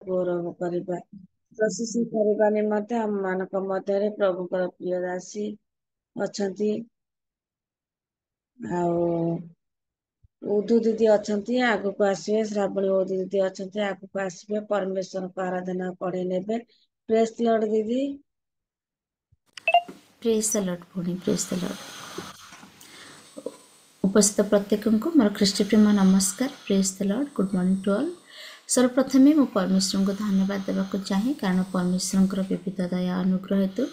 गौरव करिबा। प्रशंसा करबा निमंते हम मानक मध्यरे प्रभुकर प्रिय दासी अछंती आउ उदू दीदी अछंती आगु को आसीबे। श्रावणी उदू दीदी अछंती आगु को आसीबे। परमेश्वर को आराधना पढ़े नेबे। प्रेस द लॉर्ड दीदी। Praise the lord Bhumi, praise the lord. उपस्थित प्रत्येक को मोर ख्रीष्ट प्रेम नमस्कार। Praise the lord, good morning to all. सर्वप्रथमे मु परमेश्वर को धन्यवाद देवाक चाहे, कारण परमेश्वर विविध दया अनुग्रह हेतु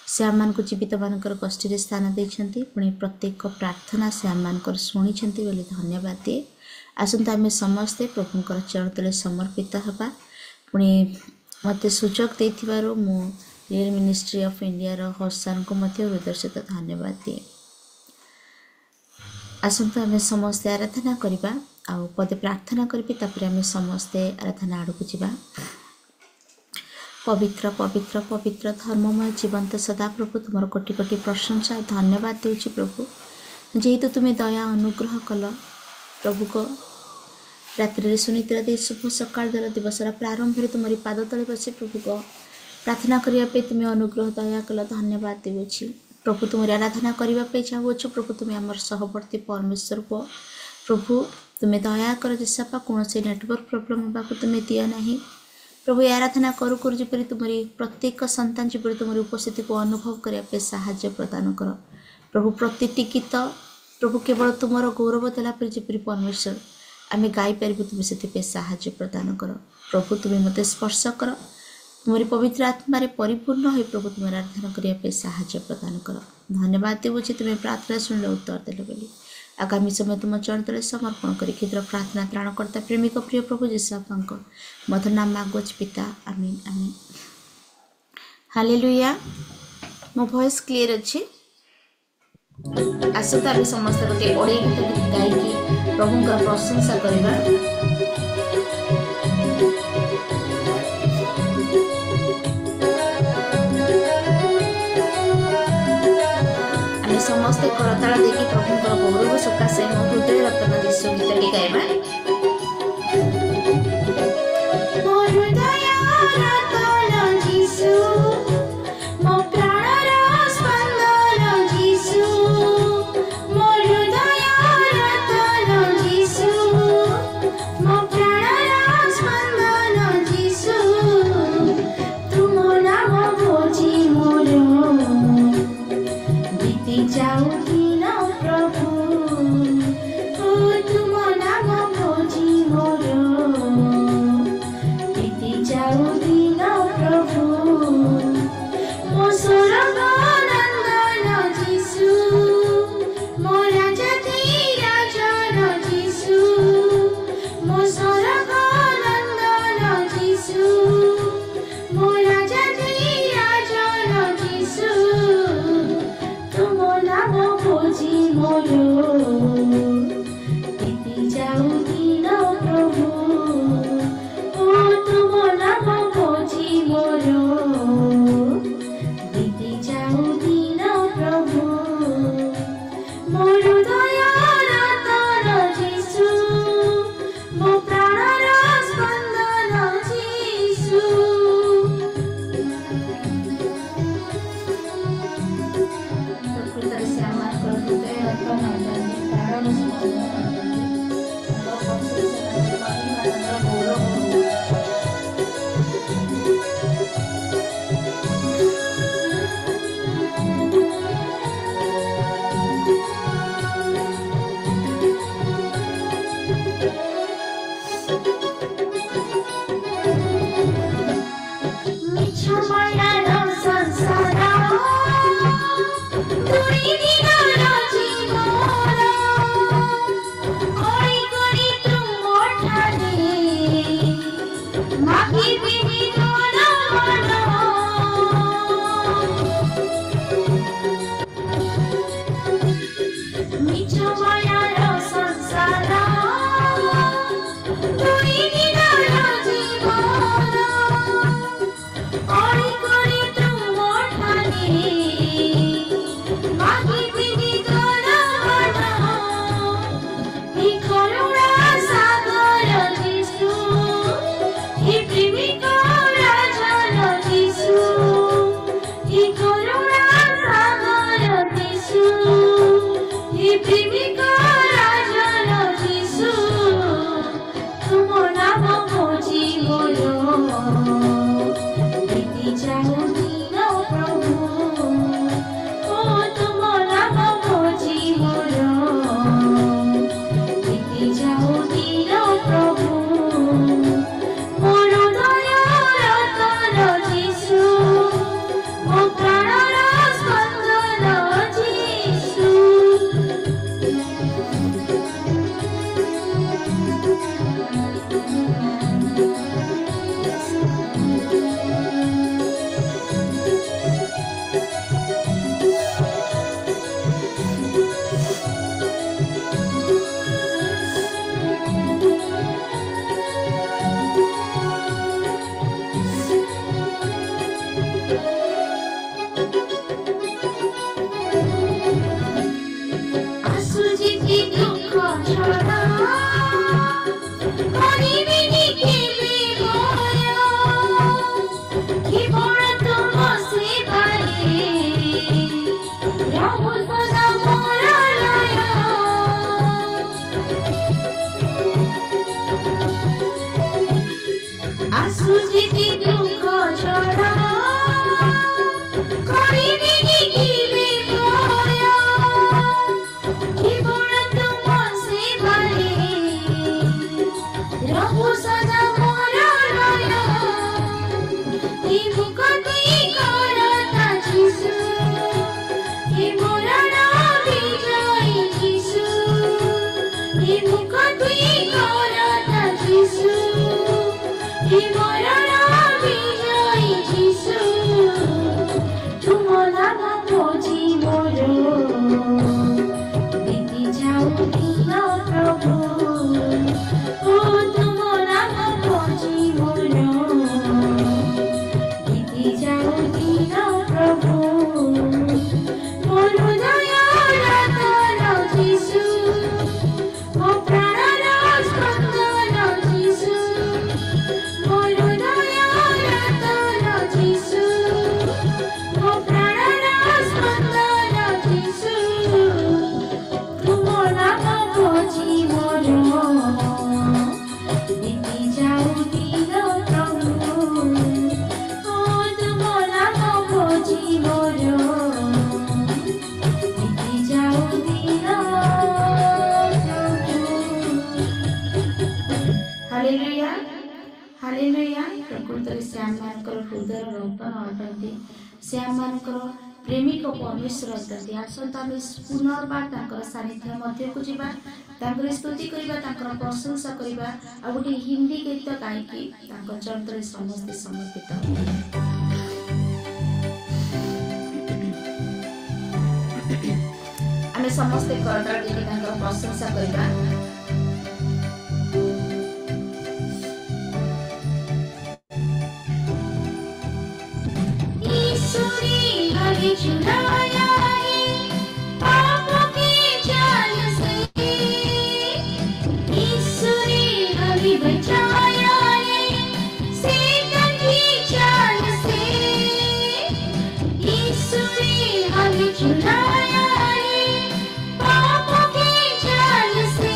से आम को जीवित मानकर गोष्ठी स्थान देते। पुणी प्रत्येक प्रार्थना से आम शुणी बोली धन्यवाद दिए। आसंता आम समस्ते प्रभुंर चरण तले समर्पित हवा। पुणी मत सुजोग देथिबारु मु real ministry of India host sir को हृदय सहित धन्यवाद दिए। आसंता आम समस्ते आराधना करवा आउ पदे प्रार्थना करी आम समस्ते आराधना आड़ को जावा। पवित्र पवित्र पवित्र धर्ममय जीवंत सदा प्रभु तुम कोटि कोटि प्रशंसा धन्यवाद देउछि प्रभु, जेहेतु तुम्हें दया अनुग्रह कल प्रभु को रात्रि सुनिद्रा दे शुभ सकाल दर दिवसर प्रारंभ तुम पाद तले बसे प्रभु को प्रार्थना करने तुम्हें अनुग्रह दया कल धन्यवाद देउछि प्रभु। तुम आराधना करने चाहूँ प्रभु, तुम्हें आमर सहवर्ती परमेश्वर को प्रभु तुम्हें दया कर जेसपा कौन से नेटवर्क प्रोब्लेम होगा तुम्हें दिया नहीं प्रभु। आराधना करू करू जपरी तुम्हारी प्रत्येक संतान जपरी तुम्हारी उपस्थिति को अनुभव करने साहाय्य प्रदान कर प्रभु। प्रतिटी गीत प्रभु केवल तुम गौरव देला जपरी परमेश्वर आम गाईपर तुम से साहाय्य प्रदान कर प्रभु। तुम्हें मत स्पर्श कर तुम्हारी पवित्र आत्मा परिपूर्ण हो प्रभु, तुम आराधना करने साहाय्य प्रदान कर। धन्यवाद देवुछि तुम्हें प्रार्थना शुणिले उत्तर देले बोली। आगामी समय तुम चरण तले समर्पण कर क्षुद्र प्रार्थना त्राणकर्ता प्रेमिक प्रिय प्रभु जीशुଙ୍କ मधुर नाम मागुछि पिता, आमीन आमीन। हालेलुया। मो वॉइस क्लियर अछि? आसता आम समस्त गोटे ओडिया गीत गायकी प्रभुंकर प्रशंसा करबा। समस्ते करताल देखी प्रभुंकर गौरव सकाशे मो हृदय रतन जीशु गीतटी गाइबा। He बीती जाओ दिन प्रभु ओ तुम नाम भोजी मोर बीती जाओ दिन प्रभु मोर दयार रतन जीशु मो प्राणर स्पंदन जीशु आसुजिति दुख छड़ा करिबिनि केबे भय केवल तुम सेवारे प्रभु सदा मोर लय आसुजिति दुख छड़ा करिबिनि केबे भय केवल तुम सेवारे प्रभु सदा मोर लय हे मुक्ति करता जीशु हे मोर विजयी जीशु हे मुक्ति करता जीशु हे मोर विजयी जीशु तुम नाम भोजी मोर बीती जाओ दिन प्रभु ओ तुम नाम भोजी मोर बीती जाओ दिन प्रभु मोर दयार रतन जीशु मो प्राणर स्पंदन जीशु मोर दयार रतन जीशु मो प्राणर स्पंदन जीशु तुम नाम भोजी मोर बीती जाओ दिन प्रभु ओ तुम नाम भोजी मोर बीती जाओ दिन हालेलुया हालेलुया प्रकृତରେ ସେ ଆମମାନଙ୍କର ହୃଦୟର ରନ୍ତନ ଅଟନ୍ତି ସେ ଆମମାନଙ୍କର ପ୍ରେମିକ ପରମେଶ୍ୱର ଅଟନ୍ତି ଆସନ୍ତୁ ଆମେ ପୁନର୍ବାର ତାଙ୍କର ସାନ୍ନିଧ୍ୟ ମଧ୍ୟକୁ ଯିବା ତାଙ୍କର ସ୍ତୁତି କରିବା ତାଙ୍କର ପ୍ରଶଂସା କରିବା ଆଉ ଗୋଟେ ହିନ୍ଦୀ ଗୀତ ଗାଇକି ତାଙ୍କ ଚରିତ୍ରରେ ସମସ୍ତେ ସମର୍ପିତ ଆମେ ସମସ୍ତେ କରତାଳ ଦେଇକି ତାଙ୍କର ପ୍ରଶଂସା କରିବା ईश्वरी हरि चुराया है पापों के जाल से ईश्वरी हरि बचाया है शैतान की चाल से ईश्वरी हरि चुराया है पापों के जाल से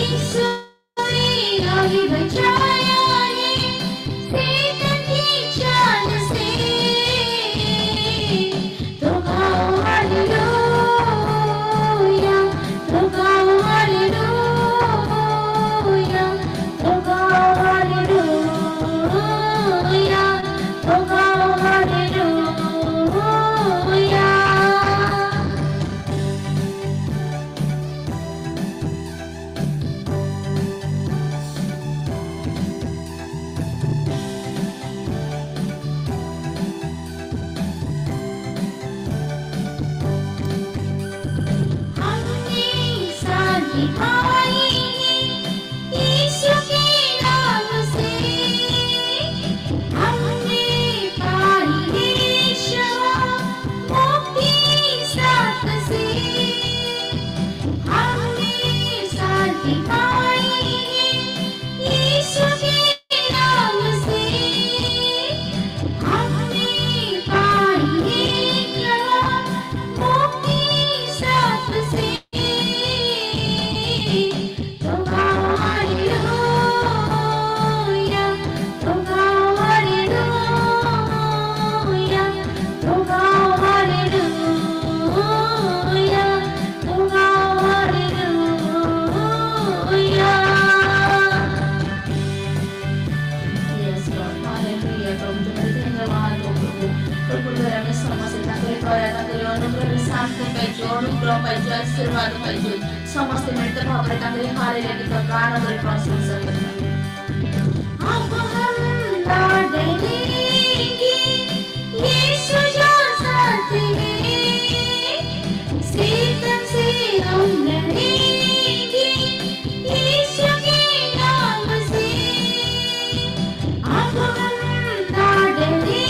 ईश्वरी हरि बचाया है शैतान की चाल से तो गाओ हालेलुया तो गाओ हालेलुया तो गाओ हालेलुया तो गाओ हालेलुया महाप्रभु द्वारा आमे समस्त ताकरि दया ताकरि अनुग्रह शांति पाइछु अनुग्रह पाइछु आशीर्वाद पाइछु समस्त मिलित भावरे ताकरि हालेलुया गीत गान गरी प्रशंसा करियो अब हम लड़ेंगे यीशु जो साथ में सैतान से हम लड़ेंगे यीशु के नाम से अब हम लड़ेंगे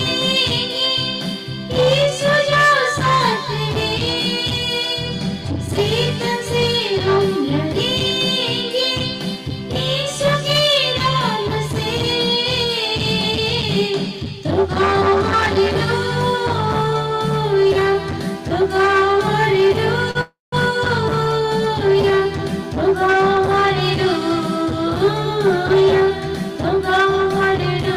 यीशु जो साथ में सैतान से हम लड़ेंगे यीशु के नाम से तो गाओ हालेलुया तो गाओ हालेलुया तो गाओ हालेलुया तो गाओ हालेलुया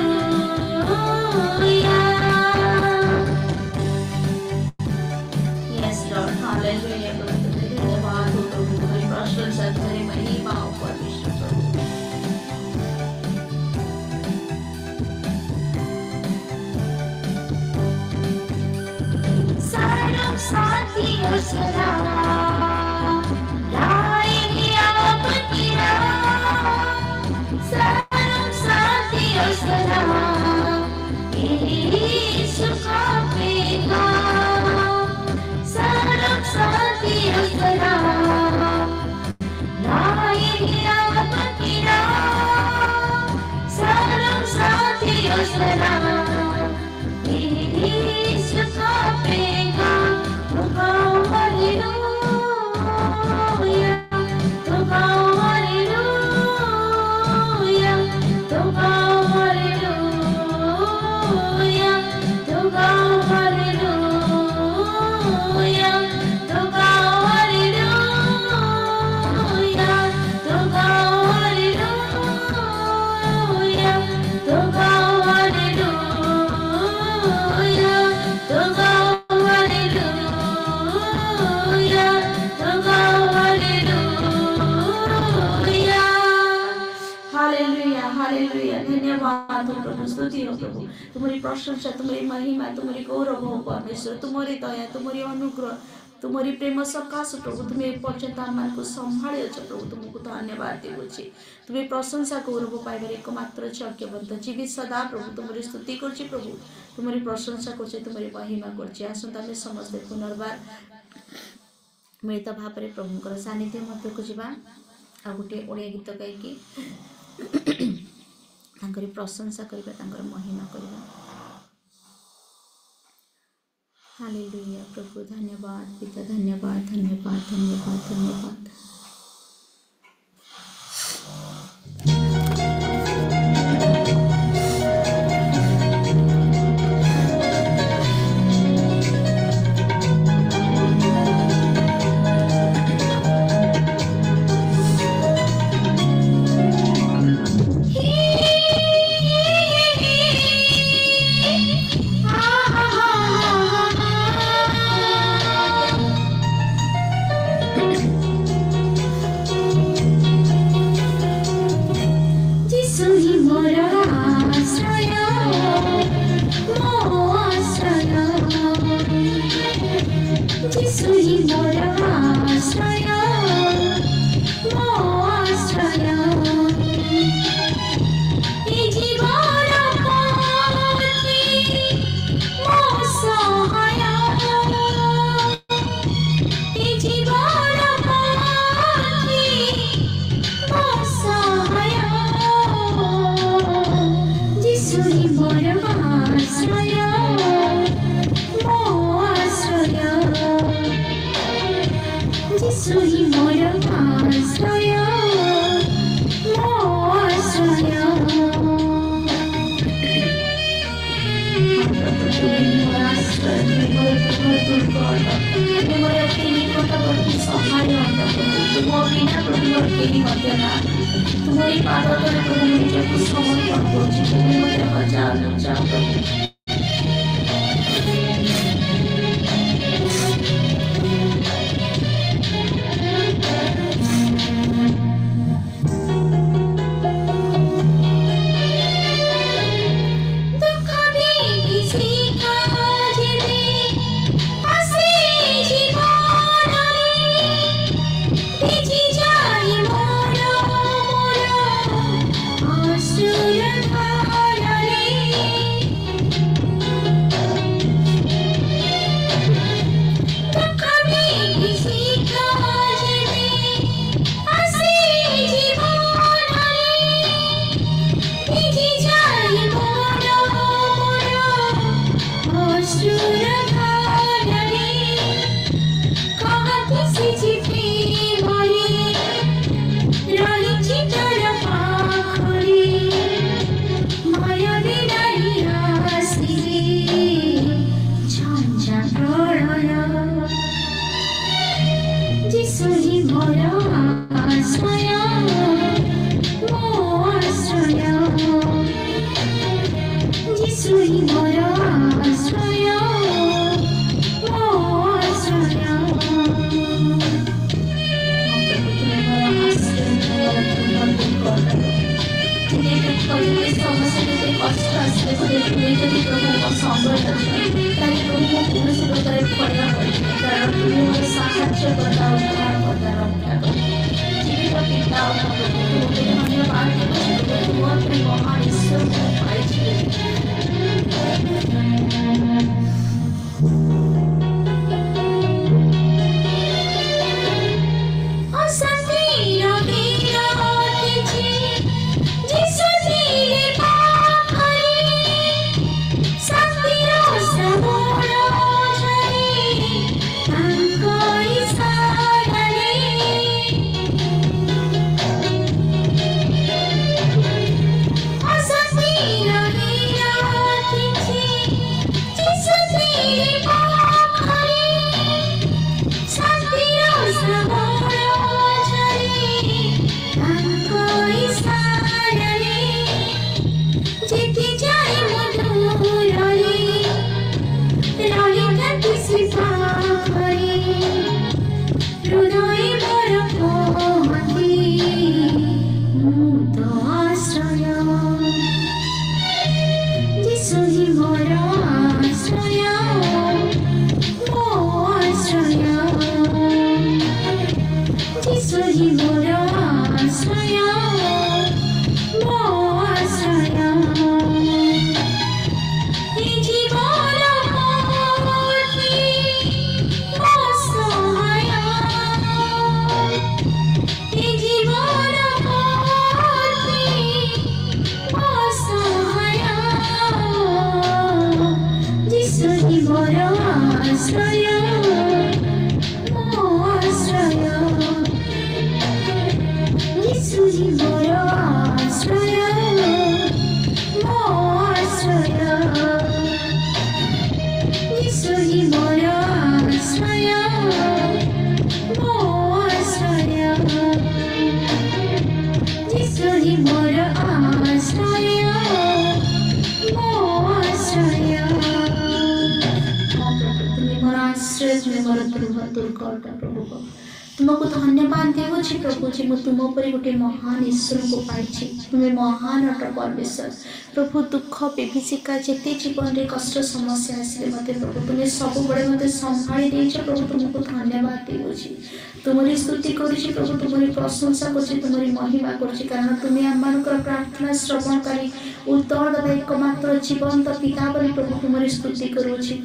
यस लॉर्ड हालेलुया धन्यवाद हो प्रभु तुम्हारी प्रशंसा तुम्हारी महिमा हो परमेश्वर प्रभु सनम साथियों सलाम लाएंगे आपकी राह सनम साथियों सलाम यीशु का पैगाम सनम साथियों सलाम लाएंगे आपकी राह सनम साथियों सलाम यीशु का पैगाम तो गाओ हालेलुया तो गाओ हालेलुया तो गाओ हालेलुया तो गाओ हालेलुया तो गाओ हालेलुया तो गाओ हालेलुया तो गाओ हालेलुया तो गाओ हालेलुया तो गाओ हालेलुया हालेलुया हालेलुया धन्यवाद हो प्रभु स्तुति हो प्रभु तुम्हारी प्रशंसा तुम्हारी महिमा तुम्हारी गौरव हो परमेश्वर तुम्हारी दया तुम्हारी अनुग्रह तुम्हारी प्रेम सकाश प्रभु तुम्हें पर्यंत आमको संभाली अछ प्रभु तुमको धन्यवाद देउछि तुम्हें प्रशंसा गौरव पाइबार एकमात्र योग्यवंत जीवित सदा प्रभु तुम्हारी स्तुति करछि प्रभु तुम्हारी प्रशंसा करछि तुम्हारी महिमा करछि आसंता आमे समस्त पुनर्बार मिलित भाव में प्रभुंकर सानिध्य मध्य को जीवा आ गोटे ओडिया गीत गायकी तांकरी प्रशंसा करिबा तांकर महिमा करिबा हालेलुया प्रभु धन्यवाद पिता धन्यवाद धन्यवाद धन्यवाद धन्यवाद तुम्हारी पाद तले प्रभु निजको समर्पण करुछि तुम्हें मते बचाओ प्रभु दुख भी किसी का ହିଁ ମୋର ଆଶ୍ରୟ ମୋ ଆଶ୍ରୟ। କଷ୍ଟ ଆସିଲେ ତୁମେ ଯଦି ପ୍ରଭୁଙ୍କ ସଙ୍ଗରେ ଅଛ ତାହେଲେ ପ୍ରଭୁଙ୍କ କୌଣସି ପ୍ରକାର ଭୟ କରିବେ, କାରଣ ତୁମେ ମୋର ସାହାଯ୍ୟ କର୍ତ୍ତା ଉଦ୍ଧାର କର୍ତ୍ତା ରକ୍ଷା କର। ଜୀବିତ ପିତା ତୁମକୁ ଧନ୍ୟବାଦ ଦେଉଛି, ତୁମ ପାଇଁ ମହାନ ଈଶ୍ୱରଙ୍କୁ ପାଇଛି। तुमको धन्यवाद देवुछि प्रभु जी, मु तुम पर गोटे महान ईश्वर को पाइछि। तुम्हें महान अट परमेश्वर प्रभु। दुख विभीषिका जेते जीवन में कष्ट समस्या आसिले मते प्रभु तुम्हें सब बड़े मते संभाली देछ प्रभु। तुमको धन्यवाद देवुछि, तुम्हारी स्तुति करुछि प्रभु, तुम्हारी प्रशंसा करुछि, तुम्हारी महिमा करुछि, कारण तुम्हें आमनकर प्रार्थना श्रवणकारी उत्तर देवा एकमात्र जीवंत पिता बोली प्रभु तुम्हारी स्तुति करुछि।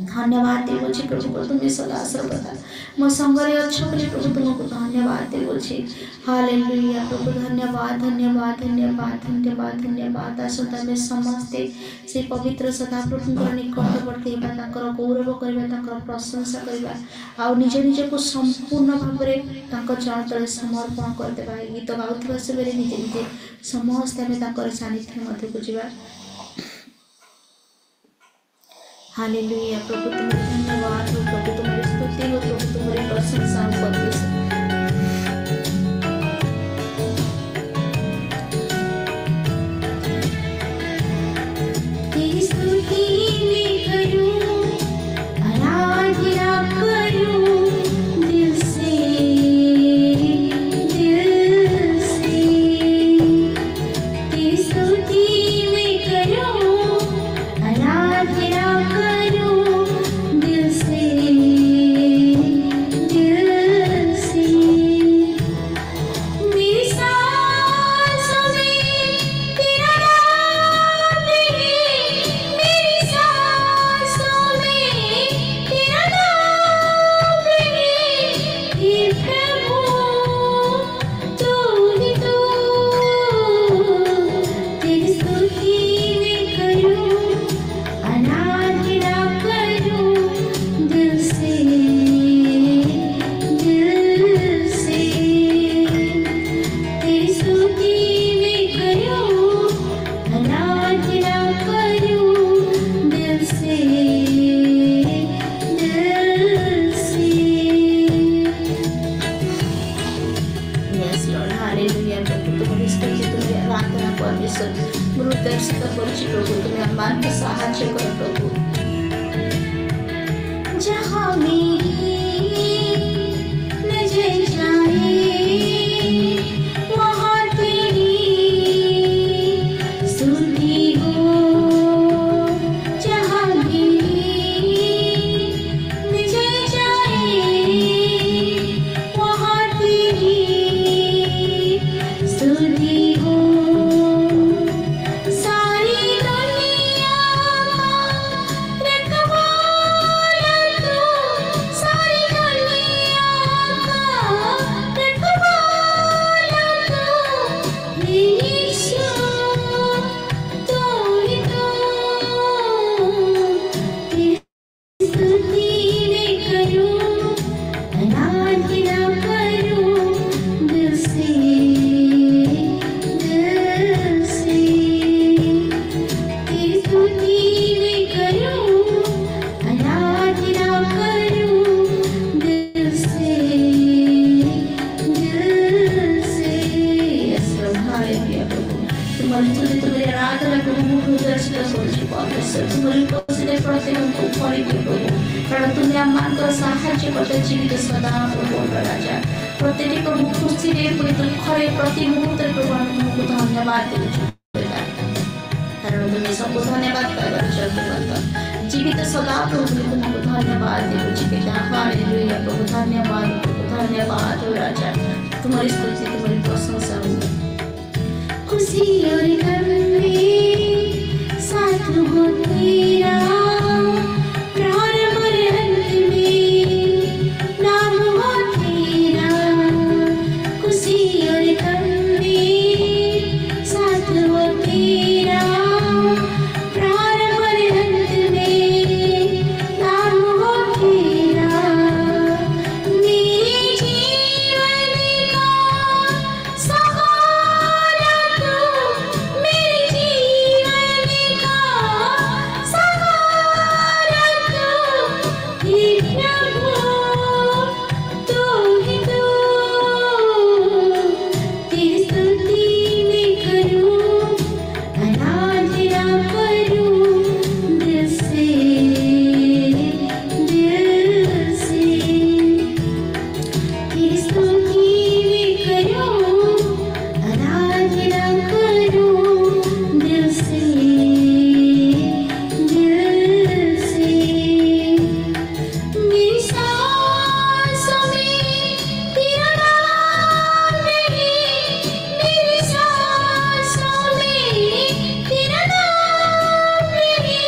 धन्यवाद देवुछि प्रभु, तुम्हें सदा सर्वदा मो संगरे अच्छो बोली प्रभु तुमको धन्यवाद देवुछि। हालेलुया प्रभु, धन्यवाद धन्यवाद धन्यवाद धन्यवाद धन्यवाद। आसंता में समस्ते से पवित्र सदा प्रभुଙ୍କର निकटवर्ती हेबा, तांकर गौरव करबा, तांकर प्रशंसा करबा, आ निज निज को संपूर्ण भाव में तांकर चरण तले समर्पण कर देबा। गीत गाउथबा सबरे निज निज समस्त में तांकर सानिध्य मध्य को जीवा। हालेलुया प्रभु, तुम्हारे धन्यवाद हो प्रभु, तुम्हारी स्तुति हो प्रभु, तुम्हारी प्रशंसा हो परमेश्वर। तेरी स्तुति मैं करूं, आराधना करूं दिल से, दिल से। तेरी स्तुति मैं करूं, आराधना तेरी स्तुति हृदय सहित करुछि प्रभु तुम आम साहाय्य कर प्रभु जहाँ मेरी नजर जाए वहाँ तेरी स्तुति हो जहाँ मेरी नजर जाए वहाँ तेरी स्तुति हो सारी दुनिया रखवाला तू सारी दुनिया का रखवाला तू यीशु तू ही तो तेरी स्तुति मैं करूं आराधना करूं दिल से तेरी स्तुति मैं करूं आराधना करूं दिल से यस प्रभु हालेलुया प्रभु तुम्हारी स्तुति तुम्हारी आराधना प्रभु हृदय से करुछि परमेश्वर तुम्हारी उपस्थिति प्रत्येक को परिपूर्ण प्रभु कारण तुम्हें आमको साहाय्य करते जीवित सदा प्रभु राजा प्रत्येक प्रभु खुशी रे पुणी दुखरे प्रति मुहूर्त प्रभु तुमको धन्यवाद देउछु कारण तुम्हें सब धन्यवाद पाइबार जीवित सदा प्रभु तुमको धन्यवाद देउछु पिता हालेलुया प्रभु धन्यवाद हो राजा तुम्हारी स्तुति तुम्हारी प्रशंसा हो खुशी और गम में साथ हो तेरा प्राण और अंत में नाम हो तेरा खुशी और गम में साथ हो तेरा प्राण और अंत में नाम हो तेरा मेरे जीवन का सहारा तू मेरे जीवन का सहारा तू हे प्रभु तू ही तो तेरी स्तुति मैं करूं आराधना करूं दिल से तेरी स्तुति मैं करूं आराधना करूं दिल से मेरी सांसों में तेरा नाम नहीं मेरी सांसों में तेरा नाम नहीं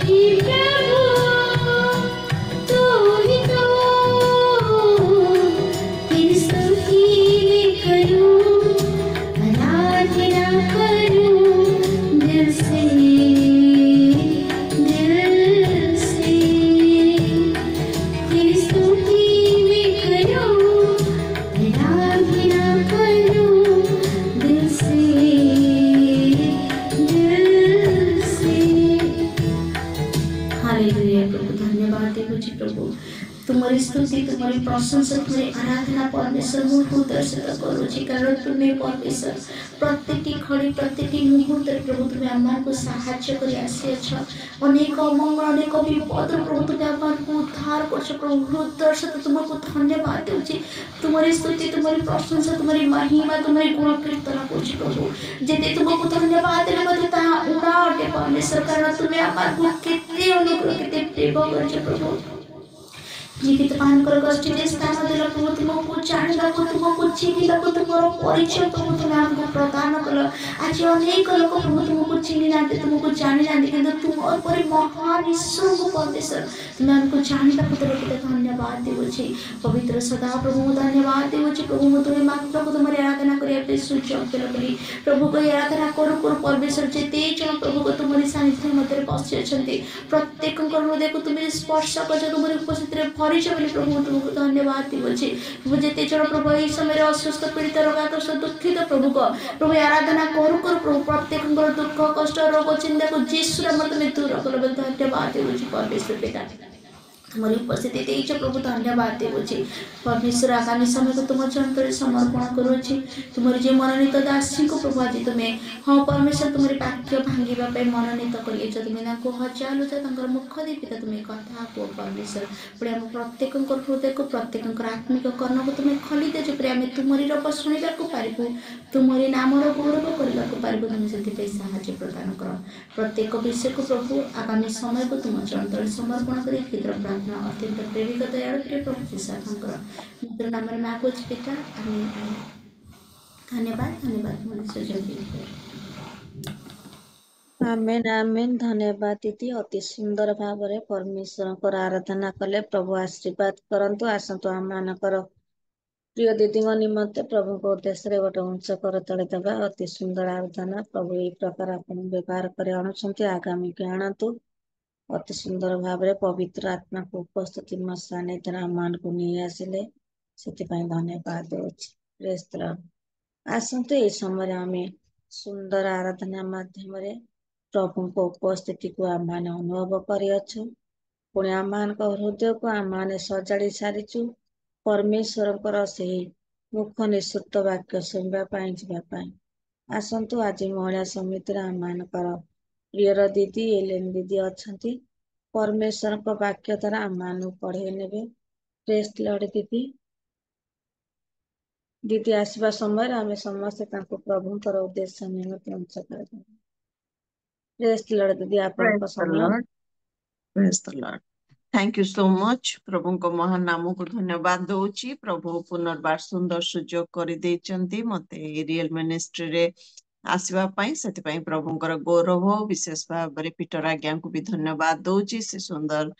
हे प्रभु तू ही तो तेरी स्तुति मैं करूं आराधना करूं दिल से तेरी स्तुति मैं करूं आराधना करूं दिल से हालेलुया प्रभु धन्यवाद देवुछि प्रभु तुम्हारी स्तुति तुम्हारी प्रशंसा तुम्हारी आराधना परमेश्वर मु हृदय से करुछि कारण तुम्हें परमेश्वर प्रत्येक घड़ी प्रत्येक मुहूर्त प्रभु तुम्हें आमको साहाय्य कर आसी अनेक अमंगल अनेक विपद प्रभु तुम्हें आमको उद्धार कर प्रभु हृदय से तुमको धन्यवाद देउछि तुम्हारी स्तुति तुम्हारी प्रशंसा तुम्हारी महिमा तुम्हारी गुण कीर्तन कर प्रभु जेते तुमको धन्यवाद देले मते ता उड़ा अटे परमेश्वर कारण तुम्हें आमको केते अनुग्रह केते प्रेम कर प्रभु जीवित पानकर गोष्ठी स्थान देला प्रभु तुमको जानिला को तुमको चिनिला को तुमरो परिचय प्रभु तुम हमको प्रदान कल आज अनेक लोक प्रभु तुमको चिनि नाते तुमको जानि नाते किंतु तुम और परि महान ईश्वर को परमेश्वर तुम हमको जानिला को तुमको धन्यवाद देउछि पवित्र सदा प्रभु धन्यवाद देउछि प्रभु म तुमे मात्र को तुम्हारी आराधना करिया पे सुजोग देलकली प्रभु को आराधना करू करू परमेश्वर जेते जन प्रभु को तुम्हारी सानिध्य मध्य बसि अछंती प्रत्येक हृदय को तुम स्पर्श कर तुम्हारी उपस्थिति रे परिचय बोली प्रभु तुमको धन्यवाद देउछि प्रभु जेते जन प्रभु एई समय अस्वस्थ पीड़ित रोगाग्रस्त दुखित प्रभु को प्रभु आराधना करू करू प्रभु प्रत्येक दुख कष्ट रोग चिंता को यीशु नाम तुम दूर कल धन्यवाद देउछि परमेश्वर पिता तुम्हारी उपस्थिति देच प्रभु धन्यवाद देवुची परमेश्वर आगामी समय को तुम चरण समर्पण करुची तुम्हारी जे मनोनीत दासी को प्रभु आज तुम्हें हाँ परमेश्वर तुम्हारी वाक्य भांगे मनोनीत कर तुम्हें हजालुचा मुख दे पिता तुम्हें कथा कह परमेश्वर पुणे आम प्रत्येक हृदय को प्रत्येक आत्मिक कर्ण को तुम्हें खोली देच पुणे आम तुमरी रब शुणा पारू तुमरी नामर गौरव करने को पारू तुम्हें से साहय प्रदान कर प्रत्येक विषय को प्रभु आगामी समय को तुम चरण समर्पण कर क्षुद्र प्रार्थना अत्यंत प्रेमिक दयालु प्रिय प्रभु जीशुकर मित्र नाम मागुच पिता आमेन धन्यवाद धन्यवाद मनुष्य आमेन आमेन धन्यवाद दीदी अति सुंदर भाव परमेश्वर आराधना कले प्रभु आशीर्वाद करंतु आसतु आम मानकर प्रिय दीदी निमंते प्रभु को उद्देश्य गोटे उंच कर तले देवा अति सुंदर आराधना प्रभु यही प्रकार आप व्यवहार कर आणुंट आगामी के आणतु अति सुंदर भाव पवित्र आत्मा को उपस्थिति मसाने मान को नहीं आसिले से धन्यवाद दूसरी आसतु ये समय आम सुंदर आराधना माध्यम प्रभु को उपस्थिति को आम मैंने अनुभव करछु पुणी आम हृदय को आम मैंने सजाड़ी सारीचु परमेश्वर से मुख निःसृत वाक्य शुणापी जावाई आसतु आज महिला समिति आम मानकर प्रियर दीदी एलेन दीदी अच्छा परमेश्वर वाक्य द्वारा आम मान पढ़े ने प्रेज लॉर्ड दीदी दीदी आसवा समय आम समस्ते प्रभुंर उद्देश्य निमित्त अंश कर प्रेज लॉर्ड दीदी आपण Praise the समय Lord. Praise the Lord. Thank you so much प्रभु को महान नाम को धन्यवाद दउची प्रभु पुनर्बार सुंदर सुजोग कर देचंती मते रियल मिनिस्ट्री रे आसीबा पई सेति पई प्रभुंकर गौरव विशेष भाव पीटर आज्ञा को भी धन्यवाद दउची से सुंदर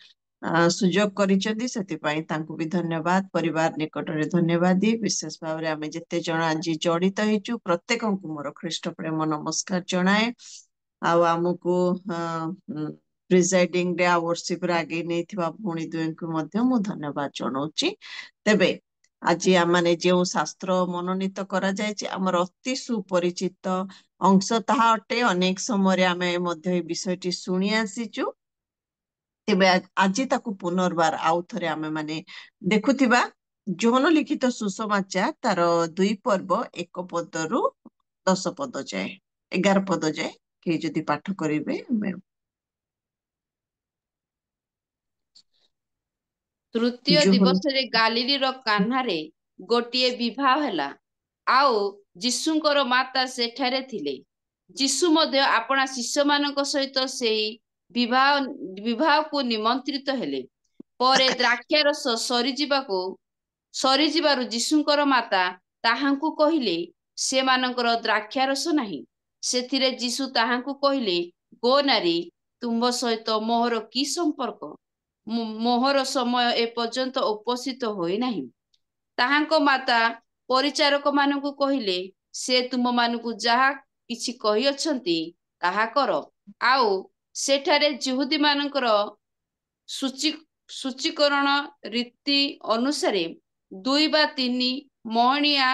सुजोग करिसेंती सेति पई तांको भी धन्यवाद परिवार निकट रे धन्यवाद दी विशेष भाव रे आमे जते जण आज जड़ित हेचु प्रत्येक को मोर ख्रीष्ट प्रेम नमस्कार जणाए आमको प्रिजाइडिंग डे वर्शिप आगे नहीं भूणी दुई को मु धन्यवाद जनाऊँगी तेबे आज आम जो शास्त्र मनोनीत करा जायछि आमर अति सुपरिचित अंश ताहा अटे अनेक समय आम विषयटी शुणी आसीचु तेबे आज ताकू पुनर्बार आउ थरे आमे माने देखुथिबा जोहन लिखित सुसमाचार तार 2 पर्व 1 पदरु 10 पद जाए 11 पद जाए कि जदि पाठ करिवे तृतीय जोहन दिवस रे गालिली रो कान्हारे गोटिए विवाह हैला आउ जीशुंकर माता सेठारे थिले जीशु मध्य आपणा शिष्य मानक सहित सेही विवाह को निमंत्रित हेले परे द्राक्षारस सरीजिबारु जीशुंकर माता ताहांकु कहिले से मानकर द्राक्षारस नाही सेथिरे जीशु ताहांकु कहिले गो नारी तुम सहित मोहर की संपर्क मोहर समय ए पर्यंत उपस्थित होई नाही ताहांको माता परिचारक मानकु कहिले से तुम मानकु जहा किछि कहि अछंती ताहा कर आउ सेठारे यहूदी मानकर सूचीकरण रीति अनुसारे 2 ବା 3 महणिया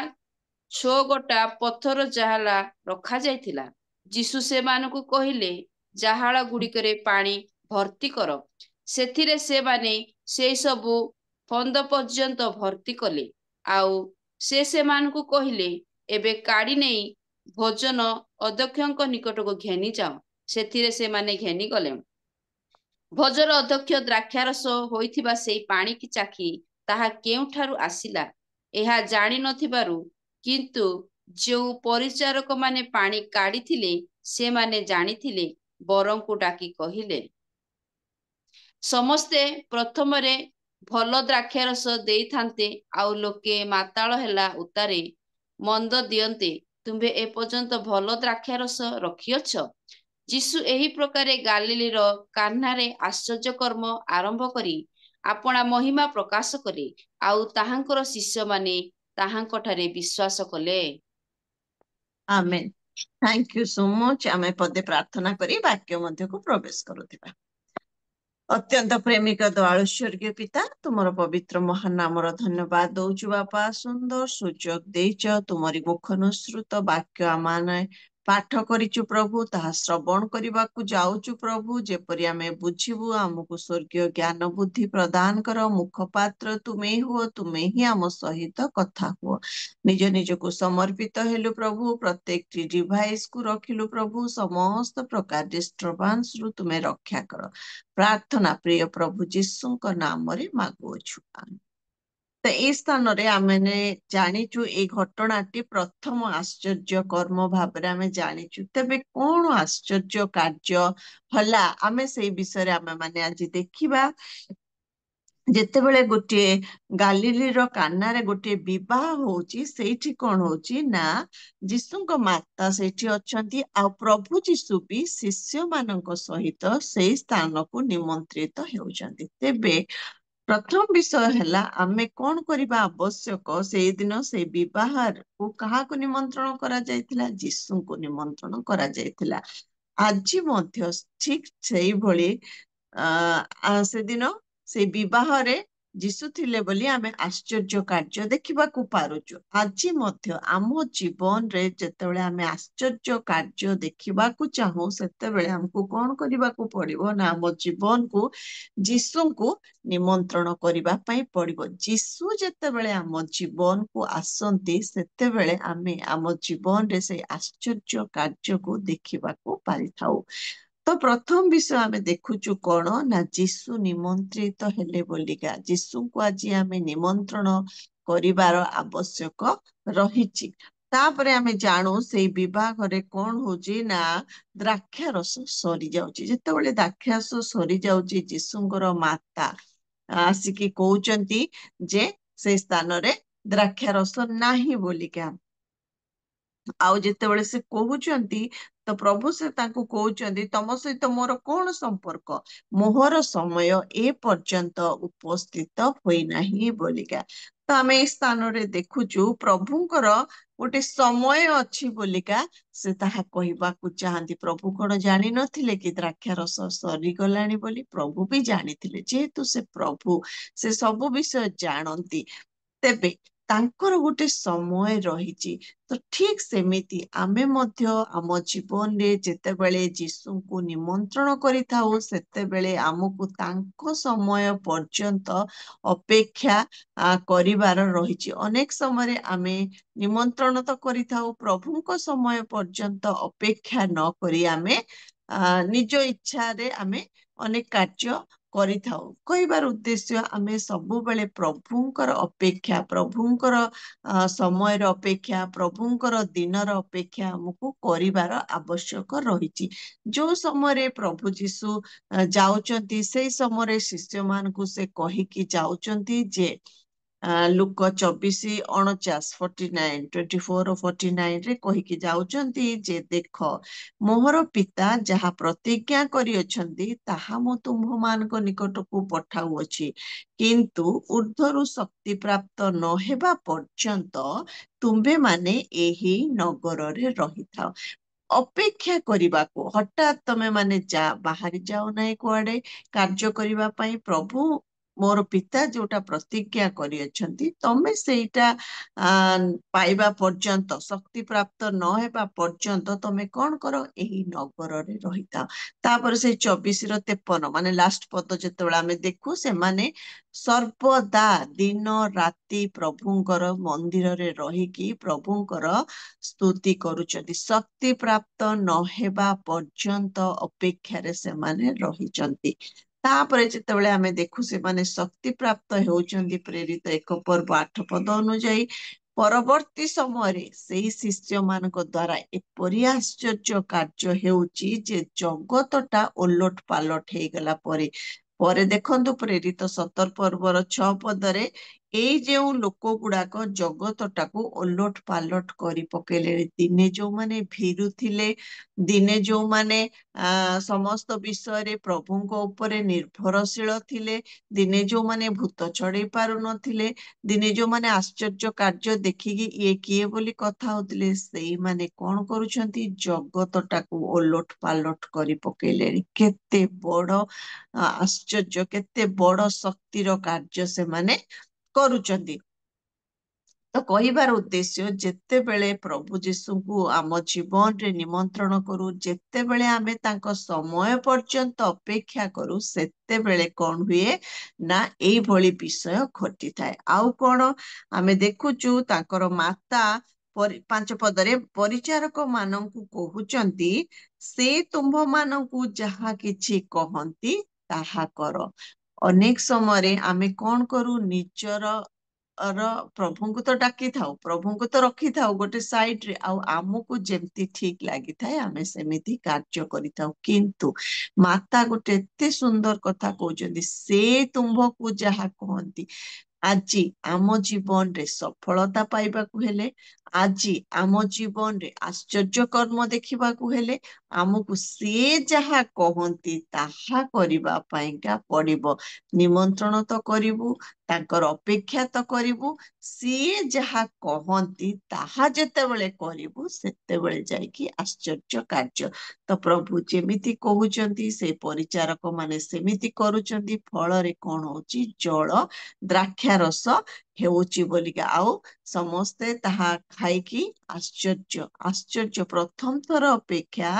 6 गोटा पत्थर जाहाला रखा जायथिला जीशु से मानकु कहिले जाहाळ गुडिकरे पानी भर्ती कर सेथिरे से माने से सबु फंद पर्यंत भर्ती कले आउ से मानकु कहिले एबे काडी नेई भोजन अध्यक्षक निकट को घेनी जाओ सेथिरे से माने घेनी गले भोजन अध्यक्ष द्राक्षारस होइथिबा सेई पानी की चाखी ताहा केउठारु आसिला एहा जानि नथिबारु किंतु जो परिचारक माने पानी काडी थिले से माने जानिथिले बरं को डाकी कहिले समस्ते प्रथम रे भल द्राक्षारस देई थांते आउ लोके माताल हेला उतारे मंद दियंते तुम्बे ए पर्यंत भल द्राक्षारस रखियछ जीशु एही प्रकारे गालिली रो कान्हारे आश्चर्य कर्म आरंभ करी आपणा महिमा प्रकाश करे आउ ताहांकर शिष्य माने ताहांकठारे विश्वास कले आमेन थैंक यू सो मच आमे पदे प्रार्थना करी वाक्य मध्य को प्रवेश करुथिबा अत्यंत प्रेमिक दयालु स्वर्गीय पिता तुमर पवित्र महान नामर धन्यवाद दौचु बापा सुंदर सुजोग देच तुमरी मुख अनुसृत वाक्य आमाने ପାଠ କରିଛୁ ପ୍ରଭୁ, ତାହା ଶ୍ରବଣ କରିବାକୁ ଯାଉଛୁ ପ୍ରଭୁ, ଯେପରି ଆମେ ବୁଝିବୁ। ଆମକୁ ସ୍ୱର୍ଗୀୟ ଜ୍ଞାନ ବୁଦ୍ଧି ପ୍ରଦାନ କର। ମୁଖପାତ୍ର ତୁମେ ହୁଅ, ତୁମେ ହିଁ ଆମ ସହିତ କଥା ହୁଅ। ନିଜ ନିଜକୁ ସମର୍ପିତ ହେଲୁ ପ୍ରଭୁ, ପ୍ରତ୍ୟେକଟି ଡିଭାଇସ୍ କୁ ରଖିଲୁ ପ୍ରଭୁ, ସମସ୍ତ ପ୍ରକାର ଡିଷ୍ଟର୍ବାନ୍ସ ରୁ ତୁମେ ରକ୍ଷା କର। ପ୍ରାର୍ଥନା ପ୍ରିୟ ପ୍ରଭୁ ଯୀଶୁଙ୍କ ନାମରେ ମାଗୁଅଛୁ। ତ ଏଇ ସ୍ଥାନରେ ଆମେ ଜାଣିଛୁ ଏଇ ଘଟଣାଟି ପ୍ରଥମ ଆଶ୍ଚର୍ଯ୍ୟ କର୍ମ ଭାବରେ ଆମେ ଜାଣିଛୁ। ତେବେ କଣ ଆଶ୍ଚର୍ଯ୍ୟ କାର୍ଯ୍ୟ ହେଲା, ଆମେ ସେଇ ବିଷୟରେ ଆମେ ମାନେ ଆଜି ଦେଖିବା। ଯେତେବେଳେ ଗୋଟିଏ ଗାଲିଲିର କାନାରେ ଗୋଟିଏ ବିବାହ ହଉଛି, ସେଇଠି କଣ ହଉଛି ନା ଯୀଶୁଙ୍କ ମାତା ସେଇଠି ଅଛନ୍ତି, ଆଉ ପ୍ରଭୁ ଯୀଶୁ ବି ଶିଷ୍ୟମାନଙ୍କ ସହିତ ସେଇ ସ୍ଥାନକୁ ନିମନ୍ତ୍ରିତ ହେଉଛନ୍ତି। ତେବେ ପ୍ରଥମ ବିଷୟ ହେଲା ଆମେ କଣ କରିବା ଆବଶ୍ୟକ। ସେଇଦିନ ସେଇ ବିବାହକୁ କାହାକୁ ନିମନ୍ତ୍ରଣ କରାଯାଇଥିଲା? ଯୀଶୁଙ୍କୁ ନିମନ୍ତ୍ରଣ କରାଯାଇଥିଲା। ଆଜି ମଧ୍ୟ ଠିକ ସେଇଭଳି ସେଦିନ ସେଇ ବିବାହରେ ଯୀଶୁ ଥିଲେ ବୋଲି ଆମେ ଆଶ୍ଚର୍ଯ୍ୟ କାର୍ଯ୍ୟ ଦେଖିବାକୁ ପାରୁଛୁ। ଆଜି ମଧ୍ୟ ଆମ ଜୀବନରେ ଯେତେବେଳେ ଆମେ ଆଶ୍ଚର୍ଯ୍ୟ କାର୍ଯ୍ୟ ଦେଖିବାକୁ ଚାହୁଁ, ସେତେବେଳେ ଆମକୁ କଣ କରିବାକୁ ପଡିବ ନା ଆମ ଜୀବନକୁ ଯୀଶୁଙ୍କୁ ନିମନ୍ତ୍ରଣ କରିବା ପାଇଁ ପଡିବ। ଯୀଶୁ ଯେତେବେଳେ ଆମ ଜୀବନକୁ ଆସନ୍ତି, ସେତେବେଳେ ଆମେ ଆମ ଜୀବନରେ ସେଇ ଆଶ୍ଚର୍ଯ୍ୟ କାର୍ଯ୍ୟକୁ ଦେଖିବାକୁ ପାରିଥାଉ। ତ ପ୍ରଥମ ବିଷୟ ଆମେ ଦେଖୁଛୁ କଣ ନା ଯୀଶୁ ନିମନ୍ତ୍ରିତ ହେଲେ ବୋଲିକା। ଯୀଶୁଙ୍କୁ ଆଜି ଆମେ ନିମନ୍ତ୍ରଣ କରିବାର ଆବଶ୍ୟକ ରହିଛି। ତାପରେ ଆମେ ଜାଣୁ ସେଇ ବିବାହରେ କଣ ହଉଛି ନା ଦ୍ରାକ୍ଷା ରସ ସରିଯାଉଛି। ଯେତେବେଳେ ଦ୍ରାକ୍ଷା ରସ ସରିଯାଉଛି, ଯୀଶୁଙ୍କର ମାତା ଆସିକି କହୁଛନ୍ତି ଯେ ସେଇ ସ୍ଥାନରେ ଦ୍ରାକ୍ଷା ରସ ନାହିଁ ବୋଲିକା। ଆଉ ଯେତେବେଳେ ସେ କହୁଛନ୍ତି, ତ ପ୍ରଭୁ ସେ ତାଙ୍କୁ କହୁଛନ୍ତି ତମ ସହିତ ମୋର କଣ ସମ୍ପର୍କ, ମୋହର ସମୟ ଏ ପର୍ଯ୍ୟନ୍ତ ଉପସ୍ଥିତ ହୋଇନାହିଁ ବୋଲିକା। ତ ଆମେ ଏଇ ସ୍ଥାନରେ ଦେଖୁଛୁ ପ୍ରଭୁଙ୍କର ଗୋଟେ ସମୟ ଅଛି ବୋଲିକା ସେ ତାହା କହିବାକୁ ଚାହାନ୍ତି। ପ୍ରଭୁ କଣ ଜାଣିନଥିଲେ କି ଦ୍ରାକ୍ଷା ରସ ସରିଗଲାଣି ବୋଲି? ପ୍ରଭୁ ବି ଜାଣିଥିଲେ, ଯେହେତୁ ସେ ପ୍ରଭୁ, ସେ ସବୁ ବିଷୟ ଜାଣନ୍ତି। ତେବେ ତାଙ୍କର ଗୋଟେ ସମୟ ରହିଛି। ତ ଠିକ ସେମିତି ଆମେ ମଧ୍ୟ ଆମ ଜୀବନରେ ଯେତେବେଳେ ଯୀଶୁଙ୍କୁ ନିମନ୍ତ୍ରଣ କରିଥାଉ, ସେତେବେଳେ ଆମକୁ ତାଙ୍କ ସମୟ ପର୍ଯ୍ୟନ୍ତ ଅପେକ୍ଷା କରିବାର ରହିଛି। ଅନେକ ସମୟରେ ଆମେ ନିମନ୍ତ୍ରଣ ତ କରିଥାଉ, ପ୍ରଭୁଙ୍କ ସମୟ ପର୍ଯ୍ୟନ୍ତ ଅପେକ୍ଷା ନ କରି ଆମେ ନିଜ ଇଚ୍ଛାରେ ଆମେ ଅନେକ କାର୍ଯ୍ୟ କରିଥାଉ। କହିବାର ଉଦ୍ଦେଶ୍ୟ, ଆମେ ସବୁବେଳେ ପ୍ରଭୁଙ୍କର ଅପେକ୍ଷା, ପ୍ରଭୁଙ୍କର ସମୟର ଅପେକ୍ଷା, ପ୍ରଭୁଙ୍କର ଦିନର ଅପେକ୍ଷା ଆମକୁ କରିବାର ଆବଶ୍ୟକ ରହିଛି। ଯୋଉ ସମୟରେ ପ୍ରଭୁ ଯୀଶୁ ଯାଉଛନ୍ତି, ସେଇ ସମୟରେ ଶିଷ୍ୟମାନଙ୍କୁ ସେ କହିକି ଯାଉଛନ୍ତି ଯେ ଲୁକ 24:49 24:49 ରେ କହିକି ଯାଉଛନ୍ତି ଯେ ଦେଖ, ମୋହର ପିତା ଯାହା ପ୍ରତିଜ୍ଞା କରିଅଛନ୍ତି ତାହା ମୁଁ ତୁମ୍ଭମାନଙ୍କ ନିକଟକୁ ପଠାଉଅଛି, କିନ୍ତୁ ଉର୍ଦ୍ଧ୍ୱରୁ ଶକ୍ତି ପ୍ରାପ୍ତ ନ ହେବା ପର୍ଯ୍ୟନ୍ତ ତୁମ୍ଭେମାନେ ଏହି ନଗରରେ ରହିଥାଅ। ଅପେକ୍ଷା କରିବାକୁ, ହଠାତ୍ ତମେ ମାନେ ବାହାରି ଯାଉ ନାହିଁ କୁଆଡେ କାର୍ଯ୍ୟ କରିବା ପାଇଁ। ପ୍ରଭୁ ମୋର ପିତା ଯୋଉଟା ପ୍ରତିଜ୍ଞା କରିଅଛନ୍ତି, ତମେ ସେଇଟା ପାଇବା ପର୍ଯ୍ୟନ୍ତ, ଶକ୍ତି ପ୍ରାପ୍ତ ନହେବା ପର୍ଯ୍ୟନ୍ତ ତମେ କଣ କର, ଏହି ନଗରରେ ରହିଥାଅ। ତାପରେ ସେଇ 24:53 ମାନେ ଲାଷ୍ଟ ପଦ ଯେତେବେଳେ ଆମେ ଦେଖୁ, ସେମାନେ ସର୍ବଦା ଦିନ ରାତି ପ୍ରଭୁଙ୍କର ମନ୍ଦିରରେ ରହିକି ପ୍ରଭୁଙ୍କର ସ୍ତୁତି କରୁଛନ୍ତି। ଶକ୍ତି ପ୍ରାପ୍ତ ନହେବା ପର୍ଯ୍ୟନ୍ତ ଅପେକ୍ଷାରେ ସେମାନେ ରହିଛନ୍ତି। ତାପରେ ଯେତେବେଳେ ଆମେ ଦେଖୁ ସେମାନେ ଶକ୍ତି ପ୍ରାପ୍ତ ହେଉଛନ୍ତି, ପ୍ରେରିତ 1:8 ଅନୁଯାୟୀ, ପରବର୍ତ୍ତୀ ସମୟରେ ସେଇ ଶିଷ୍ୟ ମାନଙ୍କ ଦ୍ଵାରା ଏପରି ଆଶ୍ଚର୍ଯ୍ୟ କାର୍ଯ୍ୟ ହେଉଛି ଯେ ଜଗତଟା ଓଲଟ ପାଲଟ ହେଇଗଲା। ପରେ ଦେଖନ୍ତୁ ପ୍ରେରିତ 17:6 ଏଇ ଯେଉଁ ଲୋକ ଗୁଡାକ ଜଗତଟାକୁ ଓଲଟ ପାଲଟ କରି ପକେଇଲେ। ଦିନେ ଯୋଉମାନେ ଭୀରୁ ଥିଲେ, ଦିନେ ଯୋଉମାନେ ସମସ୍ତ ବିଷୟରେ ପ୍ରଭୁଙ୍କ ଉପରେ ନିର୍ଭରଶୀଳ ଥିଲେ, ଦିନେ ଯୋଉମାନେ ଭୂତ ଛଡେଇ ପାରୁନଥିଲେ, ଦିନେ ଯୋଉମାନେ ଆଶ୍ଚର୍ଯ୍ୟ କାର୍ଯ୍ୟ ଦେଖିକି ଇଏ କିଏ ବୋଲି କଥା ହଉଥିଲେ, ସେଇମାନେ କଣ କରୁଛନ୍ତି, ଜଗତଟାକୁ ଓଲଟ ପାଲଟ କରି ପକେଇଲେଣି। କେତେ ବଡ ଆଶ୍ଚର୍ଯ୍ୟ, କେତେ ବଡ ଶକ୍ତିର କାର୍ଯ୍ୟ ସେମାନେ କରୁଛନ୍ତି। ତ କହିବାର ଉଦ୍ଦେଶ୍ୟ, ଯେତେବେଳେ ପ୍ରଭୁ ଯୀଶୁଙ୍କୁ ଆମ ଜୀବନରେ ନିମନ୍ତ୍ରଣ କରୁ, ଯେତେବେଳେ ଆମେ ତାଙ୍କ ସମୟ ପର୍ଯ୍ୟନ୍ତ ଅପେକ୍ଷା କରୁ, ସେତେବେଳେ କଣ ହୁଏ ନା ଏଇଭଳି ବିଷୟ ଘଟିଥାଏ। ଆଉ କଣ ଆମେ ଦେଖୁଛୁ, ତାଙ୍କର ମାତା 5 ପଦରେ ପରିଚାରକ ମାନଙ୍କୁ କହୁଛନ୍ତି, ସେ ତୁମ୍ଭମାନଙ୍କୁ ଯାହା କିଛି କହନ୍ତି ତାହା କର। ଅନେକ ସମୟରେ ଆମେ କଣ କରୁ, ନିଜର ପ୍ରଭୁଙ୍କୁ ତ ଡାକିଥାଉ, ପ୍ରଭୁଙ୍କୁ ତ ରଖିଥାଉ ଗୋଟେ ସାଇଡରେ, ଆଉ ଆମକୁ ଯେମିତି ଠିକ ଲାଗିଥାଏ ଆମେ ସେମିତି କାର୍ଯ୍ୟ କରିଥାଉ। କିନ୍ତୁ ମାତା ଗୋଟେ ଏତେ ସୁନ୍ଦର କଥା କହୁଛନ୍ତି, ସେ ତୁମ୍ଭକୁ ଯାହା କହନ୍ତି। ଆଜି ଆମ ଜୀବନରେ ସଫଳତା ପାଇବାକୁ ହେଲେ, ଆଜି ଆମ ଜୀବନରେ ଆଶ୍ଚର୍ଯ୍ୟ କର୍ମ ଦେଖିବାକୁ ହେଲେ, ଆମକୁ ସିଏ ଯାହା କହନ୍ତି ତାହା କରିବା ପାଇଁକା ପଡିବ। ନିମନ୍ତ୍ରଣ ତ କରିବୁ, ତାଙ୍କର ଅପେକ୍ଷା ତ କରିବୁ, ସିଏ ଯାହା କହନ୍ତି ତାହା ଯେତେବେଳେ କରିବୁ, ସେତେବେଳେ ଯାଇକି ଆଶ୍ଚର୍ଯ୍ୟ କାର୍ଯ୍ୟ। ତ ପ୍ରଭୁ ଯେମିତି କହୁଛନ୍ତି, ସେ ପରିଚାରକ ମାନେ ସେମିତି କରୁଛନ୍ତି। ଫଳରେ କଣ ହଉଛି, ଜଳ ଦ୍ରାକ୍ଷା ରସ ହେଉଛି ବୋଲିକା, ଆଉ ସମସ୍ତେ ତାହା ଖାଇକି ଆଶ୍ଚର୍ଯ୍ୟ। ପ୍ରଥମ ଥର ଅପେକ୍ଷା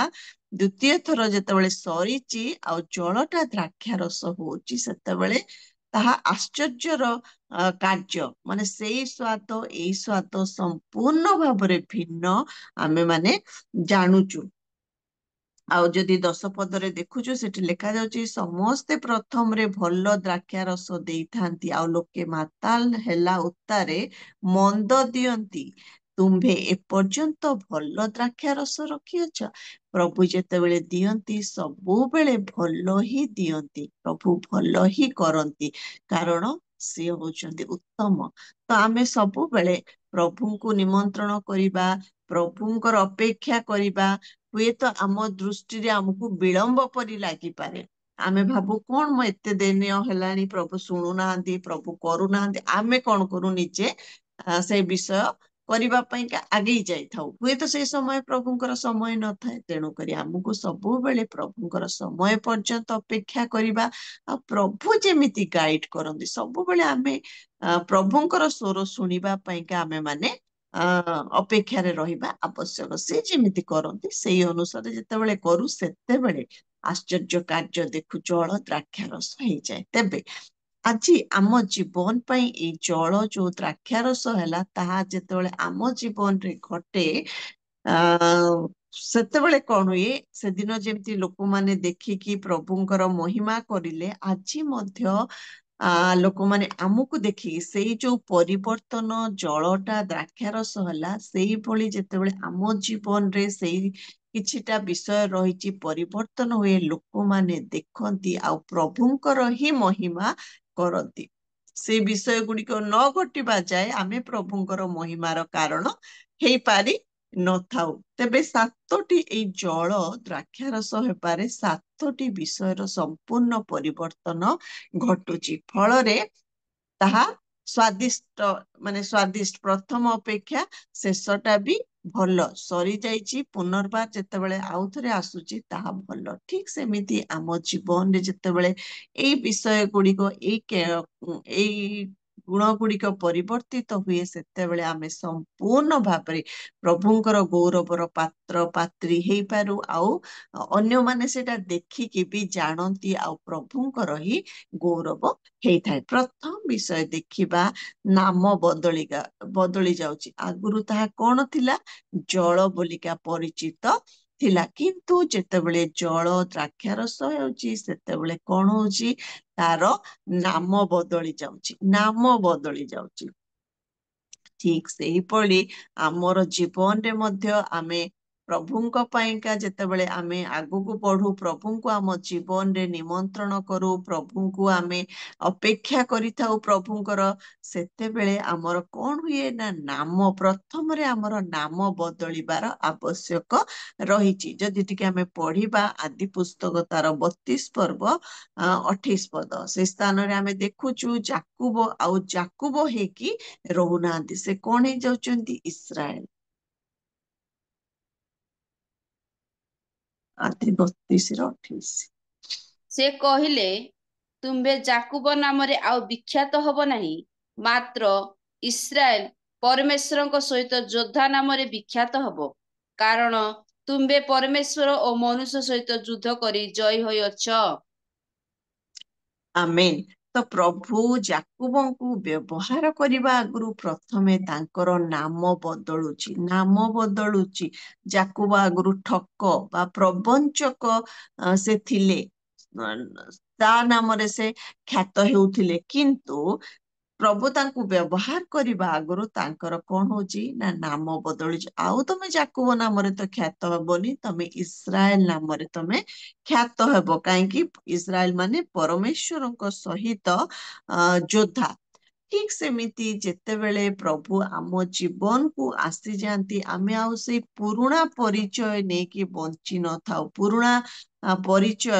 ଦ୍ୱିତୀୟ ଥର ଯେତେବେଳେ ସରିଛି ଆଉ ଜଳଟା ଦ୍ରାକ୍ଷା ରସ ହଉଛି, ସେତେବେଳେ ତାହା ଆଶ୍ଚର୍ଯ୍ୟର କାର୍ଯ୍ୟ। ମାନେ ସେଇ ସ୍ୱାଦ ଏଇ ସ୍ୱାଦ ସମ୍ପୂର୍ଣ୍ଣ ଭାବରେ ଭିନ୍ନ ଆମେ ମାନେ ଜାଣୁଛୁ। ଆଉ ଯଦି 10 ପଦରେ ଦେଖୁଛୁ, ସେଠି ଲେଖା ଯାଉଛି, ସମସ୍ତେ ପ୍ରଥମରେ ଭଲ ଦ୍ରାକ୍ଷା ରସ ଦେଇଥାନ୍ତି, ଆଉ ଲୋକେ ମାତାଲ ହେଲା ଉତ୍ତାରେ ମନ୍ଦ ଦିଅନ୍ତି। ତୁମ୍ଭେ ଏପର୍ଯ୍ୟନ୍ତ ଭଲ ଦ୍ରାକ୍ଷା ରସ ରଖିଅଛ। ପ୍ରଭୁ ଯେତେବେଳେ ଦିଅନ୍ତି, ସବୁବେଳେ ଭଲ ହିଁ ଦିଅନ୍ତି। ପ୍ରଭୁ ଭଲ ହିଁ କରନ୍ତି, କାରଣ ସିଏ ହଉଛନ୍ତି ଉତ୍ତମ। ତ ଆମେ ସବୁବେଳେ ପ୍ରଭୁଙ୍କୁ ନିମନ୍ତ୍ରଣ କରିବା, ପ୍ରଭୁଙ୍କର ଅପେକ୍ଷା କରିବା। ହୁଏତ ଆମ ଦୃଷ୍ଟିରେ ଆମକୁ ବିଳମ୍ବ ପରି ଲାଗିପାରେ। ଆମେ ଭାବୁ, କଣ ମୁଁ ଏତେ ଦିନ ହେଲାଣି ପ୍ରଭୁ ଶୁଣୁନାହାନ୍ତି, ପ୍ରଭୁ କରୁନାହାନ୍ତି। ଆମେ କଣ କରୁ, ନିଜେ ସେଇ ବିଷୟ କରିବା ପାଇଁକା ଆଗେଇ ଯାଇଥାଉ। ହୁଏତ ସେ ସମୟ ପ୍ରଭୁଙ୍କର ସମୟ ନଥାଏ, ତେଣୁକରି ଆମକୁ ସବୁବେଳେ ପ୍ରଭୁଙ୍କର ସମୟ ପର୍ଯ୍ୟନ୍ତ ଅପେକ୍ଷା କରିବା। ଆଉ ପ୍ରଭୁ ଯେମିତି ଗାଇଡ କରନ୍ତି, ସବୁବେଳେ ଆମେ ପ୍ରଭୁଙ୍କର ସ୍ୱର ଶୁଣିବା ପାଇଁକା ଆମେ ମାନେ ଅପେକ୍ଷାରେ ରହିବା ଆବଶ୍ୟକ। ସେ ଯେମିତି କରନ୍ତି ସେଇ ଅନୁସାରେ ଯେତେବେଳେ କରୁ, ସେତେବେଳେ ଆଶ୍ଚର୍ଯ୍ୟ କାର୍ଯ୍ୟ ଦେଖୁ, ଜଳ ଦ୍ରାକ୍ଷା ରସ ହେଇଯାଏ। ତେବେ ଆଜି ଆମ ଜୀବନ ପାଇଁ ଏଇ ଜଳ ଯୋଉ ଦ୍ରାକ୍ଷା ରସ ହେଲା, ତାହା ଯେତେବେଳେ ଆମ ଜୀବନରେ ଘଟେ, ସେତେବେଳେ କଣ ହୁଏ, ସେଦିନ ଯେମିତି ଲୋକମାନେ ଦେଖିକି ପ୍ରଭୁଙ୍କର ମହିମା କରିଲେ, ଆଜି ମଧ୍ୟ ଲୋକମାନେ ଆମକୁ ଦେଖିକି ସେଇ ଯୋଉ ପରିବର୍ତ୍ତନ, ଜଳଟା ଦ୍ରାକ୍ଷା ରସ ହେଲା, ସେଇଭଳି ଯେତେବେଳେ ଆମ ଜୀବନରେ ସେଇ କିଛିଟା ବିଷୟ ରହିଛି ପରିବର୍ତ୍ତନ ହୁଏ, ଲୋକମାନେ ଦେଖନ୍ତି ଆଉ ପ୍ରଭୁଙ୍କର ହିଁ ମହିମା କରନ୍ତି। ସେ ବିଷୟ ଗୁଡିକ ନ ଘଟିବା ଯାଏ ଆମେ ପ୍ରଭୁଙ୍କର ମହିମାର କାରଣ ହେଇପାରି ନଥାଉ। ତେବେ 7ଟି ଏଇ ଜଳ ଦ୍ରାକ୍ଷା ରସ ହେବାରେ 7ଟି ବିଷୟର ସମ୍ପୂର୍ଣ୍ଣ ପରିବର୍ତ୍ତନ ଘଟୁଛି। ଫଳରେ ତାହା ସ୍ୱାଦିଷ୍ଟ ପ୍ରଥମ ଅପେକ୍ଷା ଶେଷଟା ବି ଭଲ ସରିଯାଇଛି। ପୁନର୍ବାର ଯେତେବେଳେ ଆଉ ଥରେ ଆସୁଛି, ତାହା ଭଲ। ଠିକ ସେମିତି ଆମ ଜୀବନରେ ଯେତେବେଳେ ଏଇ ବିଷୟ ଗୁଡିକ, ଏଇ ଗୁଣ ଗୁଡିକ ପରିବର୍ତ୍ତିତ ହୁଏ, ସେତେବେଳେ ଆମେ ସମ୍ପୂର୍ଣ୍ଣ ଭାବରେ ପ୍ରଭୁଙ୍କର ଗୌରବର ପାତ୍ର ପାତ୍ରୀ ହେଇପାରୁ। ଆଉ ଅନ୍ୟମାନେ ସେଟା ଦେଖିକି ବି ଜାଣନ୍ତି, ଆଉ ପ୍ରଭୁଙ୍କର ହିଁ ଗୌରବ ହେଇଥାଏ। ପ୍ରଥମ ବିଷୟ ଦେଖିବା, ନାମ ବଦଳି ଯାଉଛି। ଆଗରୁ ତାହା କଣ ଥିଲା, ଜଳ ବୋଲିକା ପରିଚିତ ଥିଲା, କିନ୍ତୁ ଯେତେବେଳେ ଜଳ ଦ୍ରାକ୍ଷା ରସ ହେଉଛି, ସେତେବେଳେ କଣ ହଉଛି, ତାର ନାମ ବଦଳି ଯାଉଛି। ଠିକ ସେଇଭଳି ଆମର ଜୀବନରେ ମଧ୍ୟ ଆମେ ପ୍ରଭୁଙ୍କ ପାଇଁକା ଯେତେବେଳେ ଆମେ ଆଗକୁ ବଢୁ, ପ୍ରଭୁଙ୍କୁ ଆମ ଜୀବନରେ ନିମନ୍ତ୍ରଣ କରୁ, ପ୍ରଭୁଙ୍କୁ ଆମେ ଅପେକ୍ଷା କରିଥାଉ ପ୍ରଭୁଙ୍କର, ସେତେବେଳେ ଆମର କଣ ହୁଏ ନା, ପ୍ରଥମରେ ଆମର ନାମ ବଦଳିବାର ଆବଶ୍ୟକ ରହିଛି। ଯଦି ଟିକେ ଆମେ ପଢିବା ଆଦି ପୁସ୍ତକ ତାର 32 ପର୍ବ 28 ପଦ, ସେ ସ୍ଥାନରେ ଆମେ ଦେଖୁଛୁ, ଯାକୁବ ହେଇକି ରହୁନାହାନ୍ତି, ସେ କଣ ହେଇଯାଉଛନ୍ତି, ଇସ୍ରାଏଲ। ଆଦି 32-28। ସେ କହିଲେ, ତୁମ୍ଭେ ଯାକୁବ ନାମରେ ଆଉ ବିଖ୍ୟାତ ହବ ନାହିଁ, ମାତ୍ର ଇସ୍ରାଏଲ ପରମେଶ୍ୱରଙ୍କ ସହିତ ଯୋଦ୍ଧା ନାମରେ ବିଖ୍ୟାତ ହବ, କାରଣ ତୁମ୍ଭେ ପରମେଶ୍ୱର ଓ ମନୁଷ୍ୟ ସହିତ ଯୁଦ୍ଧ କରି ଜୟୀ ହୋଇଅଛ। ଆମେନ୍। ତ ପ୍ରଭୁ ଯାକୁବଙ୍କୁ ବ୍ୟବହାର କରିବା ଆଗରୁ ପ୍ରଥମେ ତାଙ୍କର ନାମ ବଦଳୁଛି। ଯାକୁବ ଆଗରୁ ଠକ ବା ପ୍ରବଞ୍ଚକ ସେ ଥିଲେ, ତା ନାମରେ ସେ ଖ୍ୟାତ ହେଉଥିଲେ, କିନ୍ତୁ ପ୍ରଭୁ ତାଙ୍କୁ ବ୍ୟବହାର କରିବା ଆଗରୁ ତାଙ୍କର କଣ ହଉଛି ନା ନାମ ବଦଳୁଛି। ଆଉ ତମେ ଯାକୁବ ନାମରେ ତ ଖ୍ୟାତ ହବନି, ତମେ ଇସ୍ରାଏଲ ନାମରେ ତମେ ଖ୍ୟାତ ହେବ। କାହିଁକି? ଇସ୍ରାଏଲ ମାନେ ପରମେଶ୍ୱରଙ୍କ ସହିତ ଯୋଦ୍ଧା। ଠିକ ସେମିତି ଯେତେବେଳେ ପ୍ରଭୁ ଆମ ଜୀବନକୁ ଆସିଯାଆନ୍ତି, ଆମେ ଆଉ ସେଇ ପୁରୁଣା ପରିଚୟ ନେଇକି ବଞ୍ଚି ନଥାଉ। ପୁରୁଣା ପରିଚୟ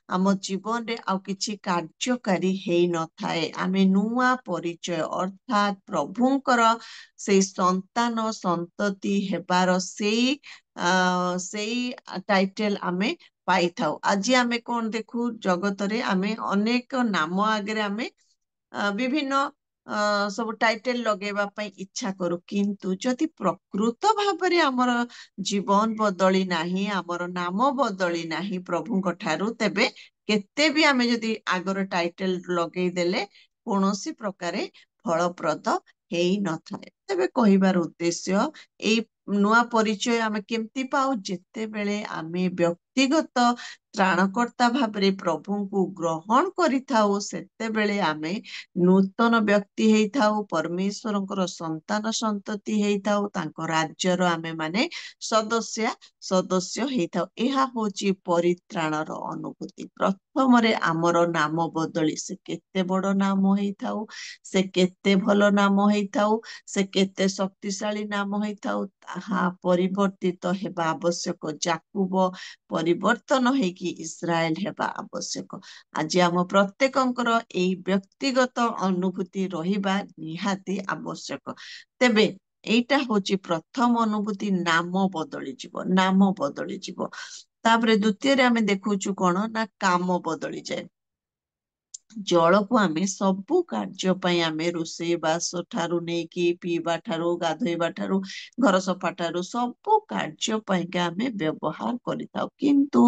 ଆମ ଜୀବନରେ ଆଉ କିଛି କାର୍ଯ୍ୟକାରୀ ହେଇନଥାଏ। ଆମେ ନୂଆ ପରିଚୟ ଅର୍ଥାତ୍ ପ୍ରଭୁଙ୍କର ସେଇ ସନ୍ତାନ ସନ୍ତତି ହେବାର ସେଇ ଟାଇଟେଲ ଆମେ ପାଇଥାଉ। ଆଜି ଆମେ କଣ ଦେଖୁ ଜଗତରେ, ଆମେ ଅନେକ ନାମ ଆଗରେ ଆମେ ବିଭିନ୍ନ ସବୁ ଟାଇଟେଲ ଲଗେଇବା ପାଇଁ ଇଚ୍ଛା କରୁ, କିନ୍ତୁ ଯଦି ପ୍ରକୃତ ଭାବରେ ଆମର ଜୀବନ ବଦଳି ନାହିଁ, ଆମର ନାମ ବଦଳି ନାହିଁ ପ୍ରଭୁଙ୍କ ଠାରୁ, ତେବେ କେତେ ବି ଆମେ ଯଦି ଆଗର ଟାଇଟେଲ ଲଗେଇଦେଲେ କୌଣସି ପ୍ରକାରେ ଫଳପ୍ରଦ ହେଇନଥାଏ। ତେବେ କହିବାର ଉଦ୍ଦେଶ୍ୟ, ଏଇ ନୂଆ ପରିଚୟ ଆମେ କେମିତି ପାଉ? ଯେତେବେଳେ ଆମେ ବ୍ୟକ୍ତିଗତ ତ୍ରାଣକର୍ତ୍ତା ଭାବରେ ପ୍ରଭୁଙ୍କୁ ଗ୍ରହଣ କରିଥାଉ, ସେତେବେଳେ ଆମେ ନୂତନ ବ୍ୟକ୍ତି ହେଇଥାଉ, ପରମେଶ୍ୱରଙ୍କର ସନ୍ତାନ ସନ୍ତତି ହେଇଥାଉ, ତାଙ୍କ ରାଜ୍ୟର ଆମେ ମାନେ ସଦସ୍ୟ ହେଇଥାଉ। ଏହା ହଉଛି ପରିତ୍ରାଣର ଅନୁଭୂତି। ପ୍ରଥମରେ ଆମର ନାମ ବଦଳି, ସେ କେତେ ବଡ ନାମ ହେଇଥାଉ, ସେ କେତେ ଭଲ ନାମ ହେଇଥାଉ, ସେ କେତେ ଶକ୍ତିଶାଳୀ ନାମ ହେଇଥାଉ, ତାହା ପରିବର୍ତ୍ତିତ ହେବା ଆବଶ୍ୟକ। ଯାକୁବ ପରିବର୍ତ୍ତନ ହେଇକି ଇସ୍ରାଏଲ ହେବା ଆବଶ୍ୟକ। ଆଜି ଆମ ପ୍ରତ୍ୟେକଙ୍କର ଏଇ ବ୍ୟକ୍ତିଗତ ଅନୁଭୂତି ରହିବା ନିହାତି ଆବଶ୍ୟକ। ତେବେ ଏଇଟା ହଉଛି ପ୍ରଥମ ଅନୁଭୂତି, ନାମ ବଦଳିଯିବ। ତାପରେ ଦ୍ଵିତୀୟରେ ଆମେ ଦେଖୁଛୁ କଣ ନା କାମ ବଦଳିଯାଏ। ଜଳକୁ ଆମେ ସବୁ କାର୍ଯ୍ୟ ପାଇଁ, ଆମେ ରୋଷେଇ ବାସ ଠାରୁ ନେଇକି ପିଇବା ଠାରୁ, ଗାଧୋଇବା ଠାରୁ, ଘର ସଫା ଠାରୁ ସବୁ କାର୍ଯ୍ୟ ପାଇଁକା ଆମେ ବ୍ୟବହାର କରିଥାଉ। କିନ୍ତୁ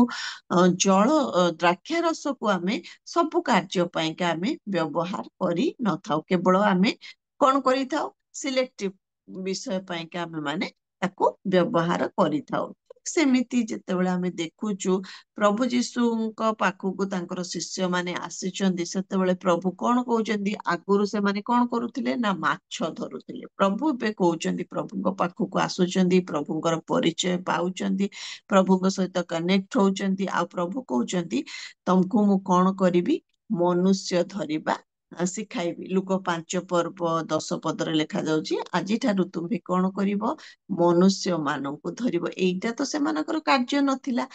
ଦ୍ରାକ୍ଷା ରସକୁ ଆମେ ସବୁ କାର୍ଯ୍ୟ ପାଇଁକା ଆମେ ବ୍ୟବହାର କରି ନଥାଉ। କେବଳ ଆମେ କଣ କରିଥାଉ? ସିଲେକ୍ଟିଭ ବିଷୟ ପାଇଁକା ଆମେ ମାନେ ତାକୁ ବ୍ୟବହାର କରିଥାଉ। ସେମିତି ଯେତେବେଳେ ଆମେ ଦେଖୁଛୁ ପ୍ରଭୁ ଯୀଶୁଙ୍କ ପାଖକୁ ତାଙ୍କର ଶିଷ୍ୟମାନେ ଆସିଛନ୍ତି, ସେତେବେଳେ ପ୍ରଭୁ କଣ କହୁଛନ୍ତି? ଆଗରୁ ସେମାନେ କଣ କରୁଥିଲେ ନା ମାଛ ଧରୁଥିଲେ। ପ୍ରଭୁ ଏବେ କହୁଛନ୍ତି, ପ୍ରଭୁଙ୍କ ପାଖକୁ ଆସୁଛନ୍ତି, ପ୍ରଭୁଙ୍କର ପରିଚୟ ପାଉଛନ୍ତି, ପ୍ରଭୁଙ୍କ ସହିତ କନେକ୍ଟ ହଉଛନ୍ତି, ଆଉ ପ୍ରଭୁ କହୁଛନ୍ତି ତମକୁ ମୁଁ କଣ କରିବି? ମନୁଷ୍ୟ ଧରିବା ଶିଖାଇବି। ଲୁକ 5:10 ଲେଖା ଯାଉଛି, ଆଜିଠାରୁ ତୁମେ କଣ କରିବ? ମନୁଷ୍ୟ ମାନଙ୍କୁ ଧରିବ। ଏଇଟା ତ ସେମାନଙ୍କର କାର୍ଯ୍ୟ ନଥିଲା।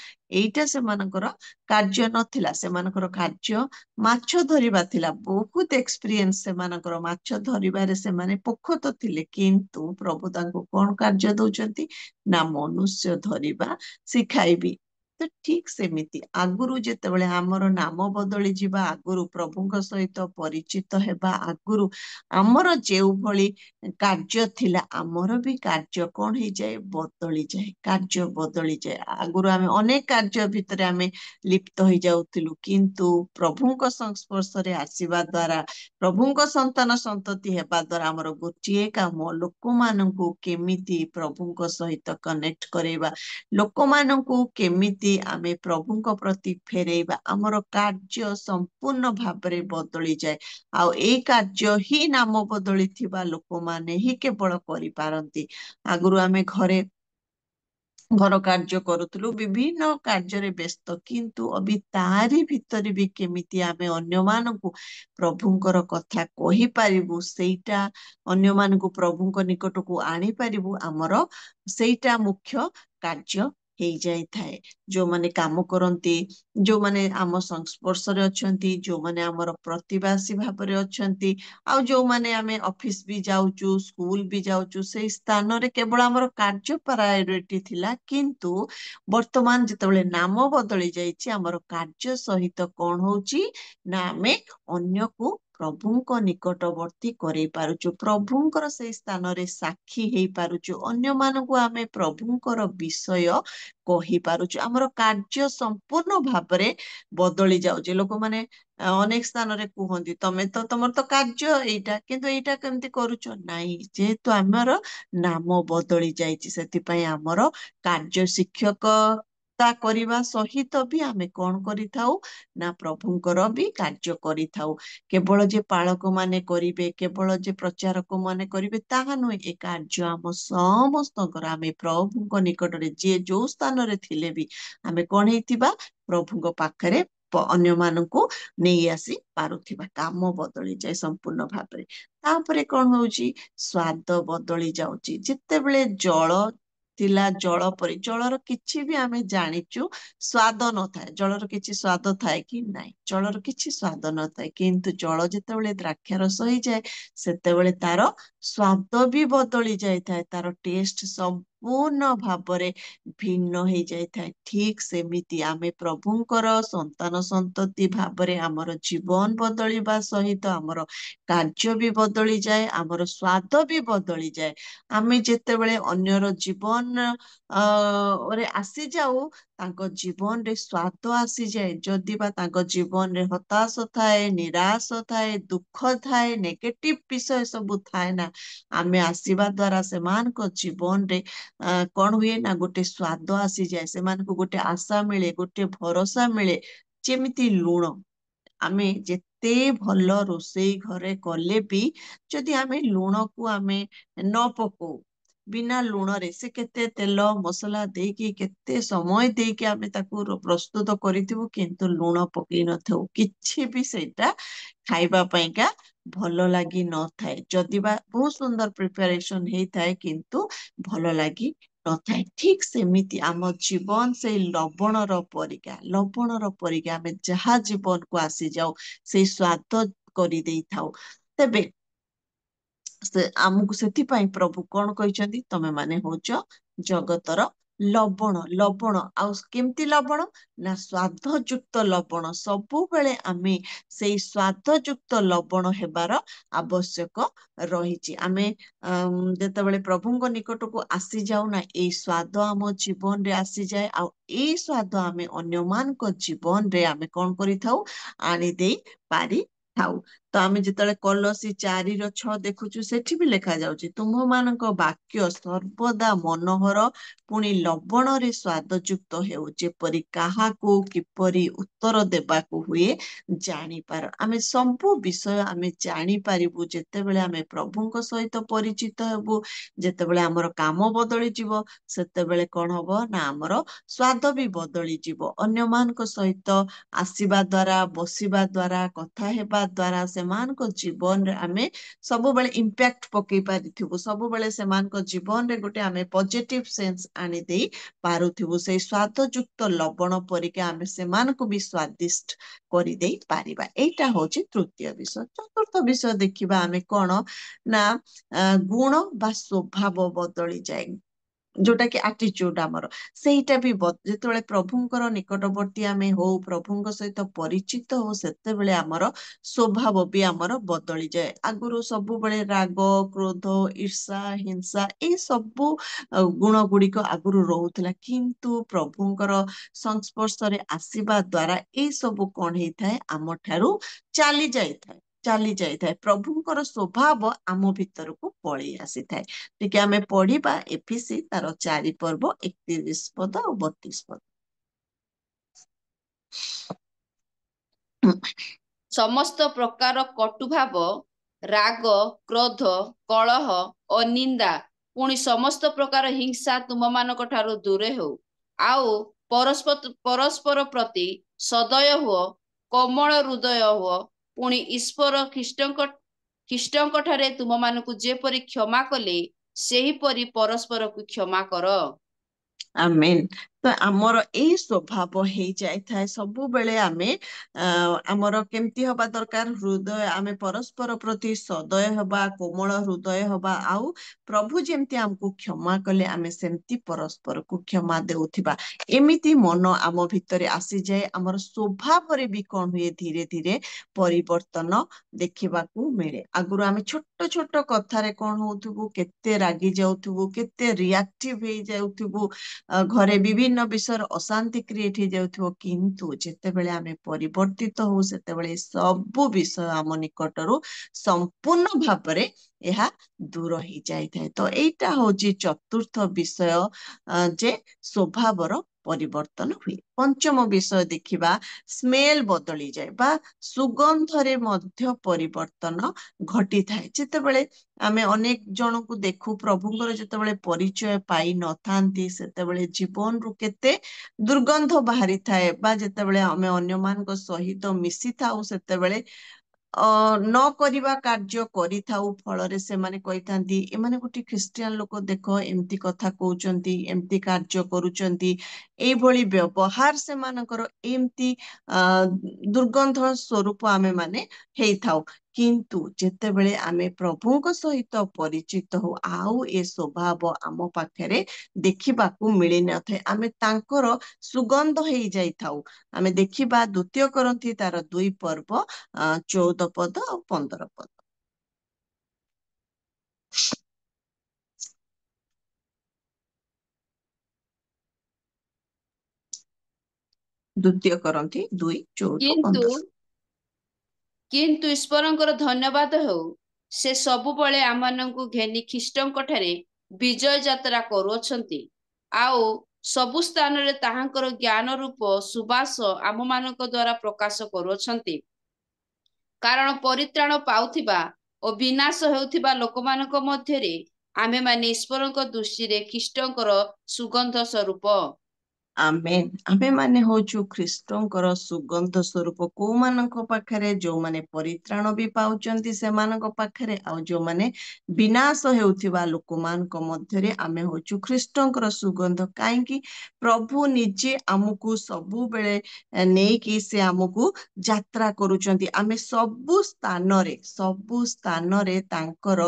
ସେମାନଙ୍କର କାର୍ଯ୍ୟ ମାଛ ଧରିବା ଥିଲା। ବହୁତ ଏକ୍ସପିରିଏନ୍ସ ସେମାନଙ୍କର, ମାଛ ଧରିବାରେ ସେମାନେ ପୋଖତ ଥିଲେ। କିନ୍ତୁ ପ୍ରଭୁ ତାଙ୍କୁ କଣ କାର୍ଯ୍ୟ ଦଉଛନ୍ତି? ନା ମନୁଷ୍ୟ ଧରିବା ଶିଖାଇବି। ତ ଠିକ ସେମିତି ଆଗରୁ ଯେତେବେଳେ ଆମର ନାମ ବଦଳି ଯିବା ଆଗରୁ, ପ୍ରଭୁଙ୍କ ସହିତ ପରିଚିତ ହେବା ଆଗରୁ ଆମର ଯେଉଁଭଳି କାର୍ଯ୍ୟ ଥିଲା, ଆମର ବି କାର୍ଯ୍ୟ କଣ ହେଇଯାଏ? କାର୍ଯ୍ୟ ବଦଳିଯାଏ। ଆଗରୁ ଆମେ ଅନେକ କାର୍ଯ୍ୟ ଭିତରେ ଆମେ ଲିପ୍ତ ହେଇଯାଉଥିଲୁ, କିନ୍ତୁ ପ୍ରଭୁଙ୍କ ସଂସ୍ପର୍ଶରେ ଆସିବା ଦ୍ଵାରା, ପ୍ରଭୁଙ୍କ ସନ୍ତାନ ସନ୍ତତି ହେବା ଦ୍ଵାରା ଆମର ଗୋଟିଏ କାମ, ଲୋକମାନଙ୍କୁ କେମିତି ପ୍ରଭୁଙ୍କ ସହିତ କନେକ୍ଟ କରେଇବା, ଲୋକମାନଙ୍କୁ କେମିତି ଆମେ ପ୍ରଭୁଙ୍କ ପ୍ରତି ଫେରେଇବା, ଆମର କାର୍ଯ୍ୟ ସମ୍ପୂର୍ଣ୍ଣ ଭାବରେ ବଦଳିଯାଏ। ଆଉ ଏଇ କାର୍ଯ୍ୟ ହିଁ ନାମ ବଦଳିଥିବା ଲୋକମାନେ ହିଁ କେବଳ କରିପାରନ୍ତି। ଆଗରୁ ଆମେ ଘର କାର୍ଯ୍ୟ କରୁଥିଲୁ, ବିଭିନ୍ନ କାର୍ଯ୍ୟରେ ବ୍ୟସ୍ତ, କିନ୍ତୁ ତାରି ଭିତରେ ବି କେମିତି ଆମେ ଅନ୍ୟମାନଙ୍କୁ ପ୍ରଭୁଙ୍କର କଥା କହିପାରିବୁ, ସେଇଟା ଅନ୍ୟମାନଙ୍କୁ ପ୍ରଭୁଙ୍କ ନିକଟକୁ ଆଣିପାରିବୁ, ଆମର ସେଇଟା ମୁଖ୍ୟ କାର୍ଯ୍ୟ ହେଇଯାଇଥାଏ। ଯୋଉମାନେ କାମ କରନ୍ତି, ଯୋଉମାନେ ଆମ ସଂସ୍ପର୍ଶରେ ଅଛନ୍ତି, ଯୋଉମାନେ ଆମର ପ୍ରତିବାସୀ ଭାବରେ ଅଛନ୍ତି, ଆଉ ଯୋଉମାନେ ଆମେ ଅଫିସ ବି ଯାଉଛୁ, ସ୍କୁଲ ବି ଯାଉଛୁ, ସେଇ ସ୍ଥାନରେ କେବଳ ଆମର କାର୍ଯ୍ୟ ପ୍ରାୟୋରିଟି ଥିଲା। କିନ୍ତୁ ବର୍ତ୍ତମାନ ଯେତେବେଳେ ନାମ ବଦଳି ଯାଇଛି, ଆମର କାର୍ଯ୍ୟ ସହିତ କଣ ହଉଛି ନା ଆମେ ଅନ୍ୟକୁ ପ୍ରଭୁଙ୍କ ନିକଟବର୍ତ୍ତୀ କରେଇ ପାରୁଛୁ, ପ୍ରଭୁଙ୍କର ସେଇ ସ୍ଥାନରେ ସାକ୍ଷୀ ହେଇପାରୁଛୁ, ଅନ୍ୟମାନଙ୍କୁ ଆମେ ପ୍ରଭୁଙ୍କର ବିଷୟ କହିପାରୁଛୁ। ଆମର କାର୍ଯ୍ୟ ସମ୍ପୂର୍ଣ୍ଣ ଭାବରେ ବଦଳି ଯାଉଛି। ଲୋକମାନେ ଅନେକ ସ୍ଥାନରେ କୁହନ୍ତି ତମର ତ କାର୍ଯ୍ୟ ଏଇଟା, କିନ୍ତୁ ଏଇଟା କେମିତି କରୁଛ? ନାଇଁ, ଯେହେତୁ ଆମର ନାମ ବଦଳି ଯାଇଛି, ସେଥିପାଇଁ ଆମର କାର୍ଯ୍ୟ ଶିକ୍ଷକତା କରିବା ସହିତ ବି ଆମେ କଣ କରିଥାଉ ନା ପ୍ରଭୁଙ୍କର ବି କାର୍ଯ୍ୟ କରିଥାଉ। କେବଳ ଯେ ପାଳକ ମାନେ କରିବେ, କେବଳ ଯେ ପ୍ରଚାରକ ମାନେ କରିବେ, ତାହା ନୁହେଁ। ଏ କାର୍ଯ୍ୟ ଆମ ସମସ୍ତଙ୍କର। ଆମେ ପ୍ରଭୁଙ୍କ ନିକଟରେ ଯିଏ ଯୋଉ ସ୍ଥାନରେ ଥିଲେ ବି ଆମେ କଣ ହେଇଥିବା, ପ୍ରଭୁଙ୍କ ପାଖରେ ଅନ୍ୟମାନଙ୍କୁ ନେଇ ଆସି ପାରୁଥିବା। କାମ ବଦଳି ଯାଏ ସମ୍ପୂର୍ଣ୍ଣ ଭାବରେ। ତାପରେ କଣ ହଉଛି, ସ୍ଵାଦ ବଦଳି ଯାଉଛି। ଯେତେବେଳେ ଜଳ ଥିଲା, ଜଳ ପରି, ଜଳର କିଛି ବି ଆମେ ଜାଣିଛୁ ସ୍ଵାଦ ନଥାଏ। ଜଳର କିଛି ସ୍ଵାଦ ଥାଏ କି? ନାଇଁ, ଜଳର କିଛି ସ୍ଵାଦ ନଥାଏ। କିନ୍ତୁ ଜଳ ଯେତେବେଳେ ଦ୍ରାକ୍ଷା ରସ ହେଇଯାଏ, ସେତେବେଳେ ତାର ସ୍ଵାଦ ବି ବଦଳି ଯାଇଥାଏ, ତାର ଟେଷ୍ଟ ସମ୍ପୂର୍ଣ୍ଣ ଭାବରେ ଭିନ୍ନ ହେଇଯାଇଥାଏ। ଠିକ ସେମିତି ଆମେ ପ୍ରଭୁଙ୍କର ସନ୍ତାନ ସନ୍ତତି ଭାବରେ ଆମର ଜୀବନ ବଦଳିବା ସହିତ ଆମର କାର୍ଯ୍ୟ ବି ବଦଳିଯାଏ, ଆମର ସ୍ଵାଦ ବି ବଦଳିଯାଏ। ଆମେ ଯେତେବେଳେ ଅନ୍ୟର ଜୀବନ ରେ ଆସିଯାଉ, ତାଙ୍କ ଜୀବନରେ ସ୍ଵାଦ ଆସିଯାଏ। ଯଦି ବା ତାଙ୍କ ଜୀବନରେ ହତାଶ ଥାଏ, ନିରାଶ ଥାଏ, ଦୁଃଖ ଥାଏ, ନେଗେଟିଭ ବିଷୟ ସବୁ ଥାଏ ନା, ଆମେ ଆସିବା ଦ୍ଵାରା ସେମାନଙ୍କ ଜୀବନରେ କଣ ହୁଏ ନା, ଗୋଟେ ସ୍ଵାଦ ଆସିଯାଏ। ସେମାନଙ୍କୁ ଗୋଟେ ଆଶା ମିଳେ, ଗୋଟେ ଭରସା ମିଳେ। ଯେମିତି ଲୁଣ, ଆମେ ଯେତେ ଭଲ ରୋଷେଇ ଘରେ କଲେ ବି ଯଦି ଆମେ ଲୁଣକୁ ଆମେ ନ ପକଉ, ବିନା ଲୁଣରେ ସେ କେତେ ତେଲ ମସଲା ଦେଇକି, କେତେ ସମୟ ଦେଇକି ଆମେ ତାକୁ ପ୍ରସ୍ତୁତ କରିଥିବୁ, କିନ୍ତୁ ଲୁଣ ପକେଇ ନଥାଉ, କିଛି ବି ସେଇଟା ଖାଇବା ପାଇଁକା ଭଲ ଲାଗି ନଥାଏ। ଯଦି ବା ବହୁତ ସୁନ୍ଦର ପ୍ରିପାରେସନ ହେଇଥାଏ, କିନ୍ତୁ ଭଲ ଲାଗି ନଥାଏ। ଠିକ ସେମିତି ଆମ ଜୀବନ ସେଇ ଲବଣର ପରିକା, ଲବଣର ପରିକା ଆମେ ଯାହା ଜୀବନକୁ ଆସିଯାଉ ସେଇ ସ୍ଵାଦ କରିଦେଇଥାଉ। ତେବେ ଆମକୁ ସେଥିପାଇଁ ପ୍ରଭୁ କଣ କହିଛନ୍ତି, ତମେ ମାନେ ହଉଛ ଜଗତର ଲବଣ। ଲବଣ ଆଉ କେମିତି ଲବଣ ନା, ସ୍ଵାଦଯୁକ୍ତ ଲବଣ। ସବୁବେଳେ ଆମେ ସେଇ ସ୍ଵାଦଯୁକ୍ତ ଲବଣ ହେବାର ଆବଶ୍ୟକ ରହିଛି। ଆମେ ଯେତେବେଳେ ପ୍ରଭୁଙ୍କ ନିକଟକୁ ଆସିଯାଉ ନା, ଏଇ ସ୍ଵାଦ ଆମ ଜୀବନରେ ଆସିଯାଏ। ଆଉ ଏଇ ସ୍ଵାଦ ଆମେ ଅନ୍ୟମାନଙ୍କ ଜୀବନରେ ଆମେ କଣ କରିଥାଉ, ଆଣିଦେଇ ପାରିଥାଉ। ତ ଆମେ ଯେତେବେଳେ କଲୋସୀ 4:6 ଦେଖୁଛୁ, ସେଠି ବି ଲେଖା ଯାଉଛି, ତୁମମାନଙ୍କ ବାକ୍ୟ ସର୍ବଦା ମନୋହର, ପୁଣି ଲବଣରେ ସ୍ଵାଦଯୁକ୍ତ ହେଉ, ଯେପରି କାହାକୁ କିପରି ଉତ୍ତର ଦେବାକୁ ହୁଏ ଜାଣିପାର। ଆମେ ସବୁ ବିଷୟ ଆମେ ଜାଣିପାରିବୁ ଯେତେବେଳେ ଆମେ ପ୍ରଭୁଙ୍କ ସହିତ ପରିଚିତ ହେବୁ। ଯେତେବେଳେ ଆମର କାମ ବଦଳିଯିବ, ସେତେବେଳେ କଣ ହବ ନା, ଆମର ସ୍ଵାଦ ବି ବଦଳିଯିବ। ଅନ୍ୟମାନଙ୍କ ସହିତ ଆସିବା ଦ୍ଵାରା, ବସିବା ଦ୍ଵାରା, କଥା ହେବା ଦ୍ଵାରା ସେମାନଙ୍କ ଜୀବନରେ ଆମେ ସବୁବେଳେ ଇମ୍ପାକ୍ଟ ପକେଇ ପାରିଥିବୁ। ସବୁବେଳେ ସେମାନଙ୍କ ଜୀବନରେ ଗୋଟେ ଆମେ ପଜିଟିଭ ସେନ୍ସ ଆଣିଦେଇ ପାରୁଥିବୁ। ସେଇ ସ୍ଵାଦଯୁକ୍ତ ଲବଣ ପରିକା ଆମେ ସେମାନଙ୍କୁ ବି ସ୍ଵାଦିଷ୍ଟ କରିଦେଇ ପାରିବା। ଏଇଟା ହଉଛି ତୃତୀୟ ବିଷୟ। ଚତୁର୍ଥ ବିଷୟ ଦେଖିବା ଆମେ କଣ ନା, ଗୁଣ ବା ସ୍ୱଭାବ ବଦଳିଯାଏ, ଯୋଉଟା କି ଆଟିଚ୍ୟୁଡ ଆମର, ସେଇଟା ବି ଯେତେବେଳେ ପ୍ରଭୁଙ୍କର ନିକଟବର୍ତ୍ତୀ ଆମେ ହଉ, ପ୍ରଭୁଙ୍କ ସହିତ ପରିଚିତ ହଉ, ସେତେବେଳେ ଆମର ସ୍ୱଭାବ ବି ଆମର ବଦଳିଯାଏ। ଆଗରୁ ସବୁବେଳେ ରାଗ, କ୍ରୋଧ, ଈର୍ଷା, ହିଂସା, ଏଇ ସବୁ ଗୁଣ ଗୁଡିକ ଆଗରୁ ରହୁଥିଲା, କିନ୍ତୁ ପ୍ରଭୁଙ୍କର ସଂସ୍ପର୍ଶରେ ଆସିବା ଦ୍ଵାରା ଏଇ ସବୁ କଣ ହେଇଥାଏ, ଆମ ଠାରୁ ଚାଲି ଯାଇଥାଏ। ପ୍ରଭୁଙ୍କର ସ୍ୱଭାବ ଆମ ଭିତରକୁ ପଳେଇ ଆସିଥାଏ। ଟିକେ ଆମେ ପଢିବା ଏଫିସି ତାର 4 ପର୍ବ 31 ପଦ ଆଉ 32 ପଦ। ସମସ୍ତ ପ୍ରକାର କଟୁଭାବ, ରାଗ, କ୍ରୋଧ, କଳହ ଓ ନିନ୍ଦା, ପୁଣି ସମସ୍ତ ପ୍ରକାର ହିଂସା ତୁମମାନଙ୍କ ଠାରୁ ଦୂରେ ହେଉ। ଆଉ ପରସ୍ପର ପ୍ରତି ସଦୟ ହୁଅ, କୋମଳ ହୃଦୟ ହୁଅ, ପୁଣି ଈଶ୍ୱର ଖ୍ରୀଷ୍ଟଙ୍କ ଠାରେ ତୁମମାନଙ୍କୁ ଯେପରି କ୍ଷମା କଲେ, ସେହିପରି ପରସ୍ପରକୁ କ୍ଷମା କର। ଆମେନ୍। ତ ତ ଆମର ଏଇ ସ୍ୱଭାବ ହେଇଯାଇଥାଏ ସବୁବେଳେ ଆମେ ଆମର କେମିତି ହବା ଦରକାର, ହୃଦୟ ଆମେ ପରସ୍ପର ପ୍ରତି ସଦୟ ହବା, କୋମଳ ହୃଦୟ ହବା, ଆଉ ପ୍ରଭୁ ଯେମିତି ଆମକୁ କ୍ଷମା କଲେ ଆମେ ସେମିତି ପରସ୍ପରକୁ କ୍ଷମା ଦେଉଥିବା। ଏମିତି ମନ ଆମ ଭିତରେ ଆସିଯାଏ। ଆମର ସ୍ୱଭାବରେ ବି କଣ ହୁଏ, ଧୀରେ ଧୀରେ ପରିବର୍ତ୍ତନ ଦେଖିବାକୁ ମିଳେ। ଆଗରୁ ଆମେ ଛୋଟ ଛୋଟ କଥାରେ କଣ ହଉଥିବୁ, କେତେ ରାଗି ଯାଉଥିବୁ, କେତେ ରିଆକ୍ଟିଭ ହେଇଯାଉଥିବୁ, ଘରେ ବିଭିନ୍ନ ବିଷୟରେ ଅଶାନ୍ତି କ୍ରିଏଟ ହେଇଯାଉଥିବ। କିନ୍ତୁ ଯେତେବେଳେ ଆମେ ପରିବର୍ତ୍ତିତ ହଉ ସେତେବେଳେ ସବୁ ବିଷୟ ଆମ ନିକଟରୁ ସମ୍ପୂର୍ଣ୍ଣ ଭାବରେ ଏହା ଦୂର ହେଇଯାଇଥାଏ। ତ ଏଇଟା ହଉଛି ଚତୁର୍ଥ ବିଷୟ, ଯେ ସ୍ୱଭାବର ପରିବର୍ତ୍ତନ ହୁଏ। ପଞ୍ଚମ ବିଷୟ ଦେଖିବା, ସ୍ମେଲ ବଦଳିଯାଏ ବା ସୁଗନ୍ଧରେ ମଧ୍ୟ ପରିବର୍ତ୍ତନ ଘଟିଥାଏ। ଯେତେବେଳେ ଆମେ ଅନେକ ଜଣଙ୍କୁ ଦେଖୁ ପ୍ରଭୁଙ୍କର ଯେତେବେଳେ ପରିଚୟ ପାଇ ନଥାନ୍ତି ସେତେବେଳେ ଜୀବନରୁ କେତେ ଦୁର୍ଗନ୍ଧ ବାହାରିଥାଏ, ବା ଯେତେବେଳେ ଆମେ ଅନ୍ୟମାନଙ୍କ ସହିତ ମିଶିଥାଉ ସେତେବେଳେ ନ କରିବା କାର୍ଯ୍ୟ କରିଥାଉ, ଫଳରେ ସେମାନେ କହିଥାନ୍ତି ଏମାନେ ଗୋଟେ ଖ୍ରୀଷ୍ଟିଆନ ଲୋକ, ଦେଖ ଏମିତି କଥା କହୁଛନ୍ତି, ଏମିତି କାର୍ଯ୍ୟ କରୁଛନ୍ତି, ଏଇଭଳି ବ୍ୟବହାର ସେମାନଙ୍କର, ଏମିତି ଦୁର୍ଗନ୍ଧ ସ୍ୱରୂପ ଆମେ ମାନେ ହେଇଥାଉ। କିନ୍ତୁ ଯେତେବେଳେ ଆମେ ପ୍ରଭୁଙ୍କ ସହିତ ପରିଚିତ ହଉ ଆଉ ଏ ସ୍ୱଭାବ ଆମ ପାଖରେ ଦେଖିବାକୁ ମିଳିନଥାଏ, ଆମେ ତାଙ୍କର ସୁଗନ୍ଧ ହେଇଯାଇଥାଉ। ଆମେ ଦେଖିବା 2 କରନ୍ଥୀ ତାର 2 ପର୍ବ 14 ପଦ ଆଉ 15 ପଦ। 2 କରନ୍ଥୀ 2, 14, କିନ୍ତୁ 15। କିନ୍ତୁ ଈଶ୍ୱରଙ୍କର ଧନ୍ୟବାଦ ହେଉ, ସେ ସବୁବେଳେ ଆମମାନଙ୍କୁ ଘେନି ଖ୍ରୀଷ୍ଟଙ୍କ ଠାରେ ବିଜୟ ଯାତ୍ରା କରୁଅଛନ୍ତି, ଆଉ ସବୁ ସ୍ଥାନରେ ତାହାଙ୍କର ଜ୍ଞାନ ରୂପ ସୁବାସ ଆମମାନଙ୍କ ଦ୍ୱାରା ପ୍ରକାଶ କରୁଅଛନ୍ତି। କାରଣ ପରିତ୍ରାଣ ପାଉଥିବା ଓ ବିନାଶ ହେଉଥିବା ଲୋକମାନଙ୍କ ମଧ୍ୟରେ ଆମେମାନେ ଈଶ୍ୱରଙ୍କ ଦୃଷ୍ଟିରେ ଖ୍ରୀଷ୍ଟଙ୍କର ସୁଗନ୍ଧ ସ୍ୱରୂପ। ଆମେନ୍। ଆମେ ମାନେ ହଉଛୁ ଖ୍ରୀଷ୍ଟଙ୍କର ସୁଗନ୍ଧ ସ୍ୱରୂପ। କୋଉମାନଙ୍କ ପାଖରେ? ଯୋଉମାନେ ପରିତ୍ରାଣ ବି ପାଉଛନ୍ତି ସେମାନଙ୍କ ପାଖରେ, ଆଉ ଯୋଉମାନେ ବିନାଶ ହେଉଥିବା ଲୋକମାନଙ୍କ ମଧ୍ୟରେ ଆମେ ହଉଛୁ ଖ୍ରୀଷ୍ଟଙ୍କର ସୁଗନ୍ଧ। କାହିଁକି? ପ୍ରଭୁ ନିଜେ ଆମକୁ ସବୁବେଳେ ନେଇକି ସେ ଆମକୁ ଯାତ୍ରା କରୁଛନ୍ତି। ଆମେ ସବୁ ସ୍ଥାନରେ ତାଙ୍କର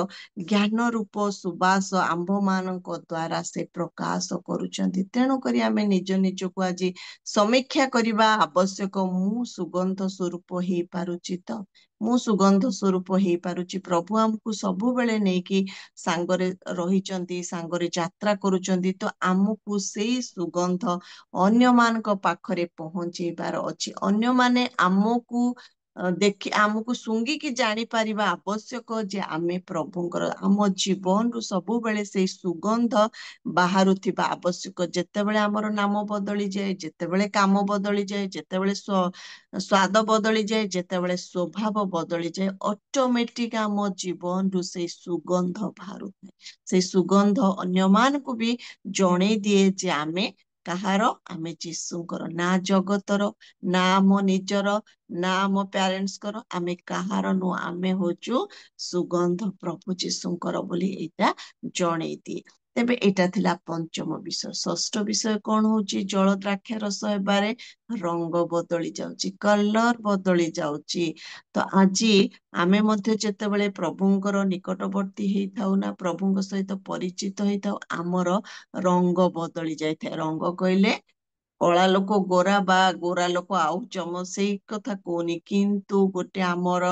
ଜ୍ଞାନ ରୂପ ସୁବାସ ଆମ୍ଭମାନଙ୍କ ଦ୍ୱାରା ସେ ପ୍ରକାଶ କରୁଛନ୍ତି। ତେଣୁକରି ଆମେ ନିଜ ନିଜକୁ ଆଜି ସମୀକ୍ଷା କରିବା ଆବଶ୍ୟକ। ମୁଁ ସୁଗନ୍ଧ ସ୍ୱରୂପ ହେଇପାରୁଛି ତ? ମୁଁ ସୁଗନ୍ଧ ସ୍ୱରୂପ ହେଇପାରୁଛି? ପ୍ରଭୁ ଆମକୁ ସବୁବେଳେ ନେଇକି ସାଙ୍ଗରେ ରହିଛନ୍ତି, ସାଙ୍ଗରେ ଯାତ୍ରା କରୁଛନ୍ତି। ତ ଆମକୁ ସେଇ ସୁଗନ୍ଧ ଅନ୍ୟମାନଙ୍କ ପାଖରେ ପହଞ୍ଚେଇବାର ଅଛି। ଅନ୍ୟମାନେ ଆମକୁ ଆମକୁ ଶୁଙ୍ଘିକି ଜାଣିପାରିବା ଆବଶ୍ୟକ ଯେ ଆମେ ପ୍ରଭୁଙ୍କର। ଆମ ଜୀବନରୁ ସବୁବେଳେ ସେଇ ସୁଗନ୍ଧ ବାହାରୁଥିବା ଆବଶ୍ୟକ। ଯେତେବେଳେ ଆମର ନାମ ବଦଳିଯାଏ, ଯେତେବେଳେ କାମ ବଦଳିଯାଏ, ଯେତେବେଳେ ସ୍ୱାଦ ବଦଳିଯାଏ, ଯେତେବେଳେ ସ୍ୱଭାବ ବଦଳିଯାଏ, ଅଟୋମେଟିକ ଆମ ଜୀବନରୁ ସେଇ ସୁଗନ୍ଧ ବାହାରୁଥାଏ। ସେଇ ସୁଗନ୍ଧ ଅନ୍ୟମାନଙ୍କୁ ବି ଜଣେଇ ଦିଏ ଯେ ଆମେ କାହାର? ଆମେ ଯୀଶୁଙ୍କର। ନା ଜଗତର, ନା ଆମ ନିଜର, ନା ଆମ ପ୍ୟାରେଣ୍ଟସଙ୍କର, ଆମେ କାହାର ନୁହଁ, ଆମେ ହଉଛୁ ସୁଗନ୍ଧ ପ୍ରଭୁ ଯୀଶୁଙ୍କର ବୋଲି ଏଇଟା ଜଣେଇ ଦିଏ। ତେବେ ଏଇଟା ଥିଲା ପଞ୍ଚମ ବିଷୟ। ଷଷ୍ଠ ବିଷୟ କଣ ହଉଛି? ଜଳ ଦ୍ରାକ୍ଷା ରସ ହେବାରେ ରଙ୍ଗ ବଦଳି ଯାଉଛି, କଲର ବଦଳି ଯାଉଛି। ତ ଆଜି ଆମେ ମଧ୍ୟ ଯେତେବେଳେ ପ୍ରଭୁଙ୍କର ନିକଟବର୍ତ୍ତୀ ହେଇଥାଉ ନା, ପ୍ରଭୁଙ୍କ ସହିତ ପରିଚିତ ହେଇଥାଉ, ଆମର ରଙ୍ଗ ବଦଳି ଯାଇଥାଏ। ରଙ୍ଗ କହିଲେ କଳା ଲୋକ ଗୋରା ବା ଗୋରା ଲୋକ ଆଉ ଚମ, ସେଇ କଥା କହୁନି, କିନ୍ତୁ ଗୋଟେ ଆମର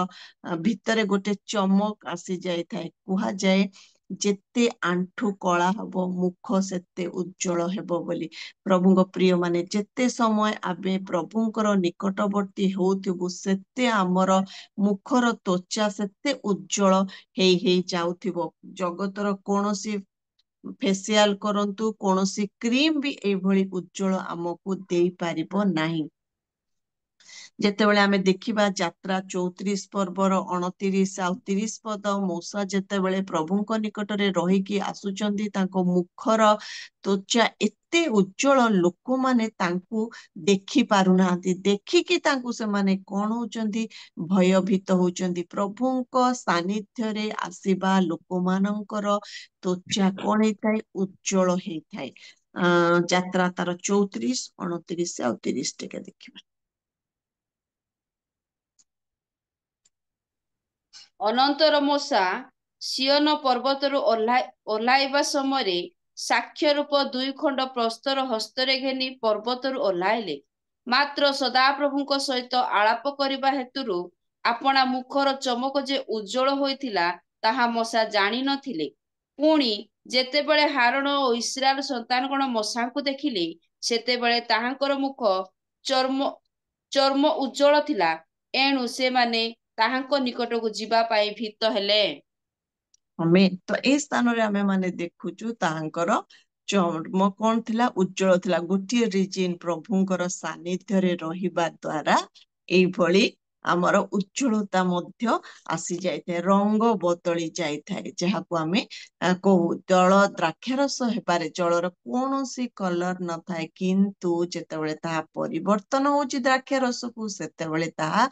ଭିତରେ ଗୋଟେ ଚମକ ଆସି ଯାଇଥାଏ। କୁହାଯାଏ ଯେତେ ଆଣ୍ଠୁ କଳା ହବ ମୁଖ ସେତେ ଉଜ୍ଜଳ ହେବ ବୋଲି। ପ୍ରଭୁଙ୍କ ପ୍ରିୟ ମାନେ, ଯେତେ ସମୟ ଆମେ ପ୍ରଭୁଙ୍କର ନିକଟବର୍ତ୍ତୀ ହଉଥିବୁ ସେତେ ଆମର ମୁଖର ତ୍ୱଚା ସେତେ ଉଜ୍ଜଳ ହେଇ ହେଇ ଯାଉଥିବ। ଜଗତର କୌଣସି ଫେସିଆଲ କରନ୍ତୁ, କୌଣସି କ୍ରିମ ବି ଏଇଭଳି ଉଜ୍ଜଳ ଆମକୁ ଦେଇପାରିବ ନାହିଁ। ଯେତେବେଳେ ଆମେ ଦେଖିବା ଯାତ୍ରା 34 ପର୍ବର 29 ଆଉ 30 ପଦ, ମୂଷା ଯେତେବେଳେ ପ୍ରଭୁଙ୍କ ନିକଟରେ ରହିକି ଆସୁଛନ୍ତି, ତାଙ୍କ ମୁଖର ତ୍ୱଚା ଏତେ ଉଜ୍ଜଳ, ଲୋକମାନେ ତାଙ୍କୁ ଦେଖି ପାରୁନାହାନ୍ତି। ଦେଖିକି ତାଙ୍କୁ ସେମାନେ କଣ ହଉଛନ୍ତି? ଭୟଭୀତ ହଉଛନ୍ତି। ପ୍ରଭୁଙ୍କ ସାନ୍ନିଧ୍ୟରେ ଆସିବା ଲୋକମାନଙ୍କର ତ୍ୱଚା କଣ ହେଇଥାଏ? ଉଜ୍ଜଳ ହେଇଥାଏ। ଯାତ୍ରା ତାର 34, 29 ଆଉ 30 ଟିକେ ଦେଖିବା। ଅନନ୍ତର ମୂଷା ସିୟନ ପର୍ବତରୁ ଓହ୍ଲାଇବା ସମୟରେ ସାକ୍ଷ୍ୟ ରୂପ 2 ଖଣ୍ଡ ପ୍ରସ୍ତର ହସ୍ତରେ ଘେନି ପର୍ବତରୁ ଓହ୍ଲାଇଲେ। ମାତ୍ର ସଦାପ୍ରଭୁଙ୍କ ସହିତ ଆଳାପ କରିବା ହେତୁରୁ ଆପଣା ମୁଖର ଚମକ ଯେ ଉଜ୍ଜଳ ହୋଇଥିଲା ତାହା ମୂଷା ଜାଣିନଥିଲେ। ପୁଣି ଯେତେବେଳେ ହାରଣ ଓ ଇସ୍ରାଏଲ ସନ୍ତାନଗଣ ମୂଷାଙ୍କୁ ଦେଖିଲେ, ସେତେବେଳେ ତାହାଙ୍କର ମୁଖ ଚର୍ମ ଉଜ୍ଜଳ ଥିଲା। ଏଣୁ ସେମାନେ ତାହାଙ୍କ ନିକଟକୁ ଯିବା ପାଇଁ ଭୀତ ହେଲେ। ତ ଏଇ ସ୍ଥାନରେ ଆମେ ମାନେ ଦେଖୁଛୁ ତାହାଙ୍କର ଚର୍ମ କଣ ଥିଲା? ଉଜ୍ଜଳ ଥିଲା। ଗୋଟିଏ ରିଜିନ ପ୍ରଭୁଙ୍କର ସାନିଧ୍ୟରେ ରହିବା ଦ୍ଵାରା ଏଇଭଳି ଆମର ଉଜ୍ଜଳତା ମଧ୍ୟ ଆସି ଯାଇଥାଏ, ରଙ୍ଗ ବଦଳି ଯାଇଥାଏ, ଯାହାକୁ ଆମେ କହୁ ଜଳ ଦ୍ରାକ୍ଷାରସ ହେବାରେ ଜଳର କୌଣସି କଲର ନଥାଏ, କିନ୍ତୁ ଯେତେବେଳେ ତାହା ପରିବର୍ତ୍ତନ ହଉଛି ଦ୍ରାକ୍ଷାରସକୁ, ସେତେବେଳେ ତାହା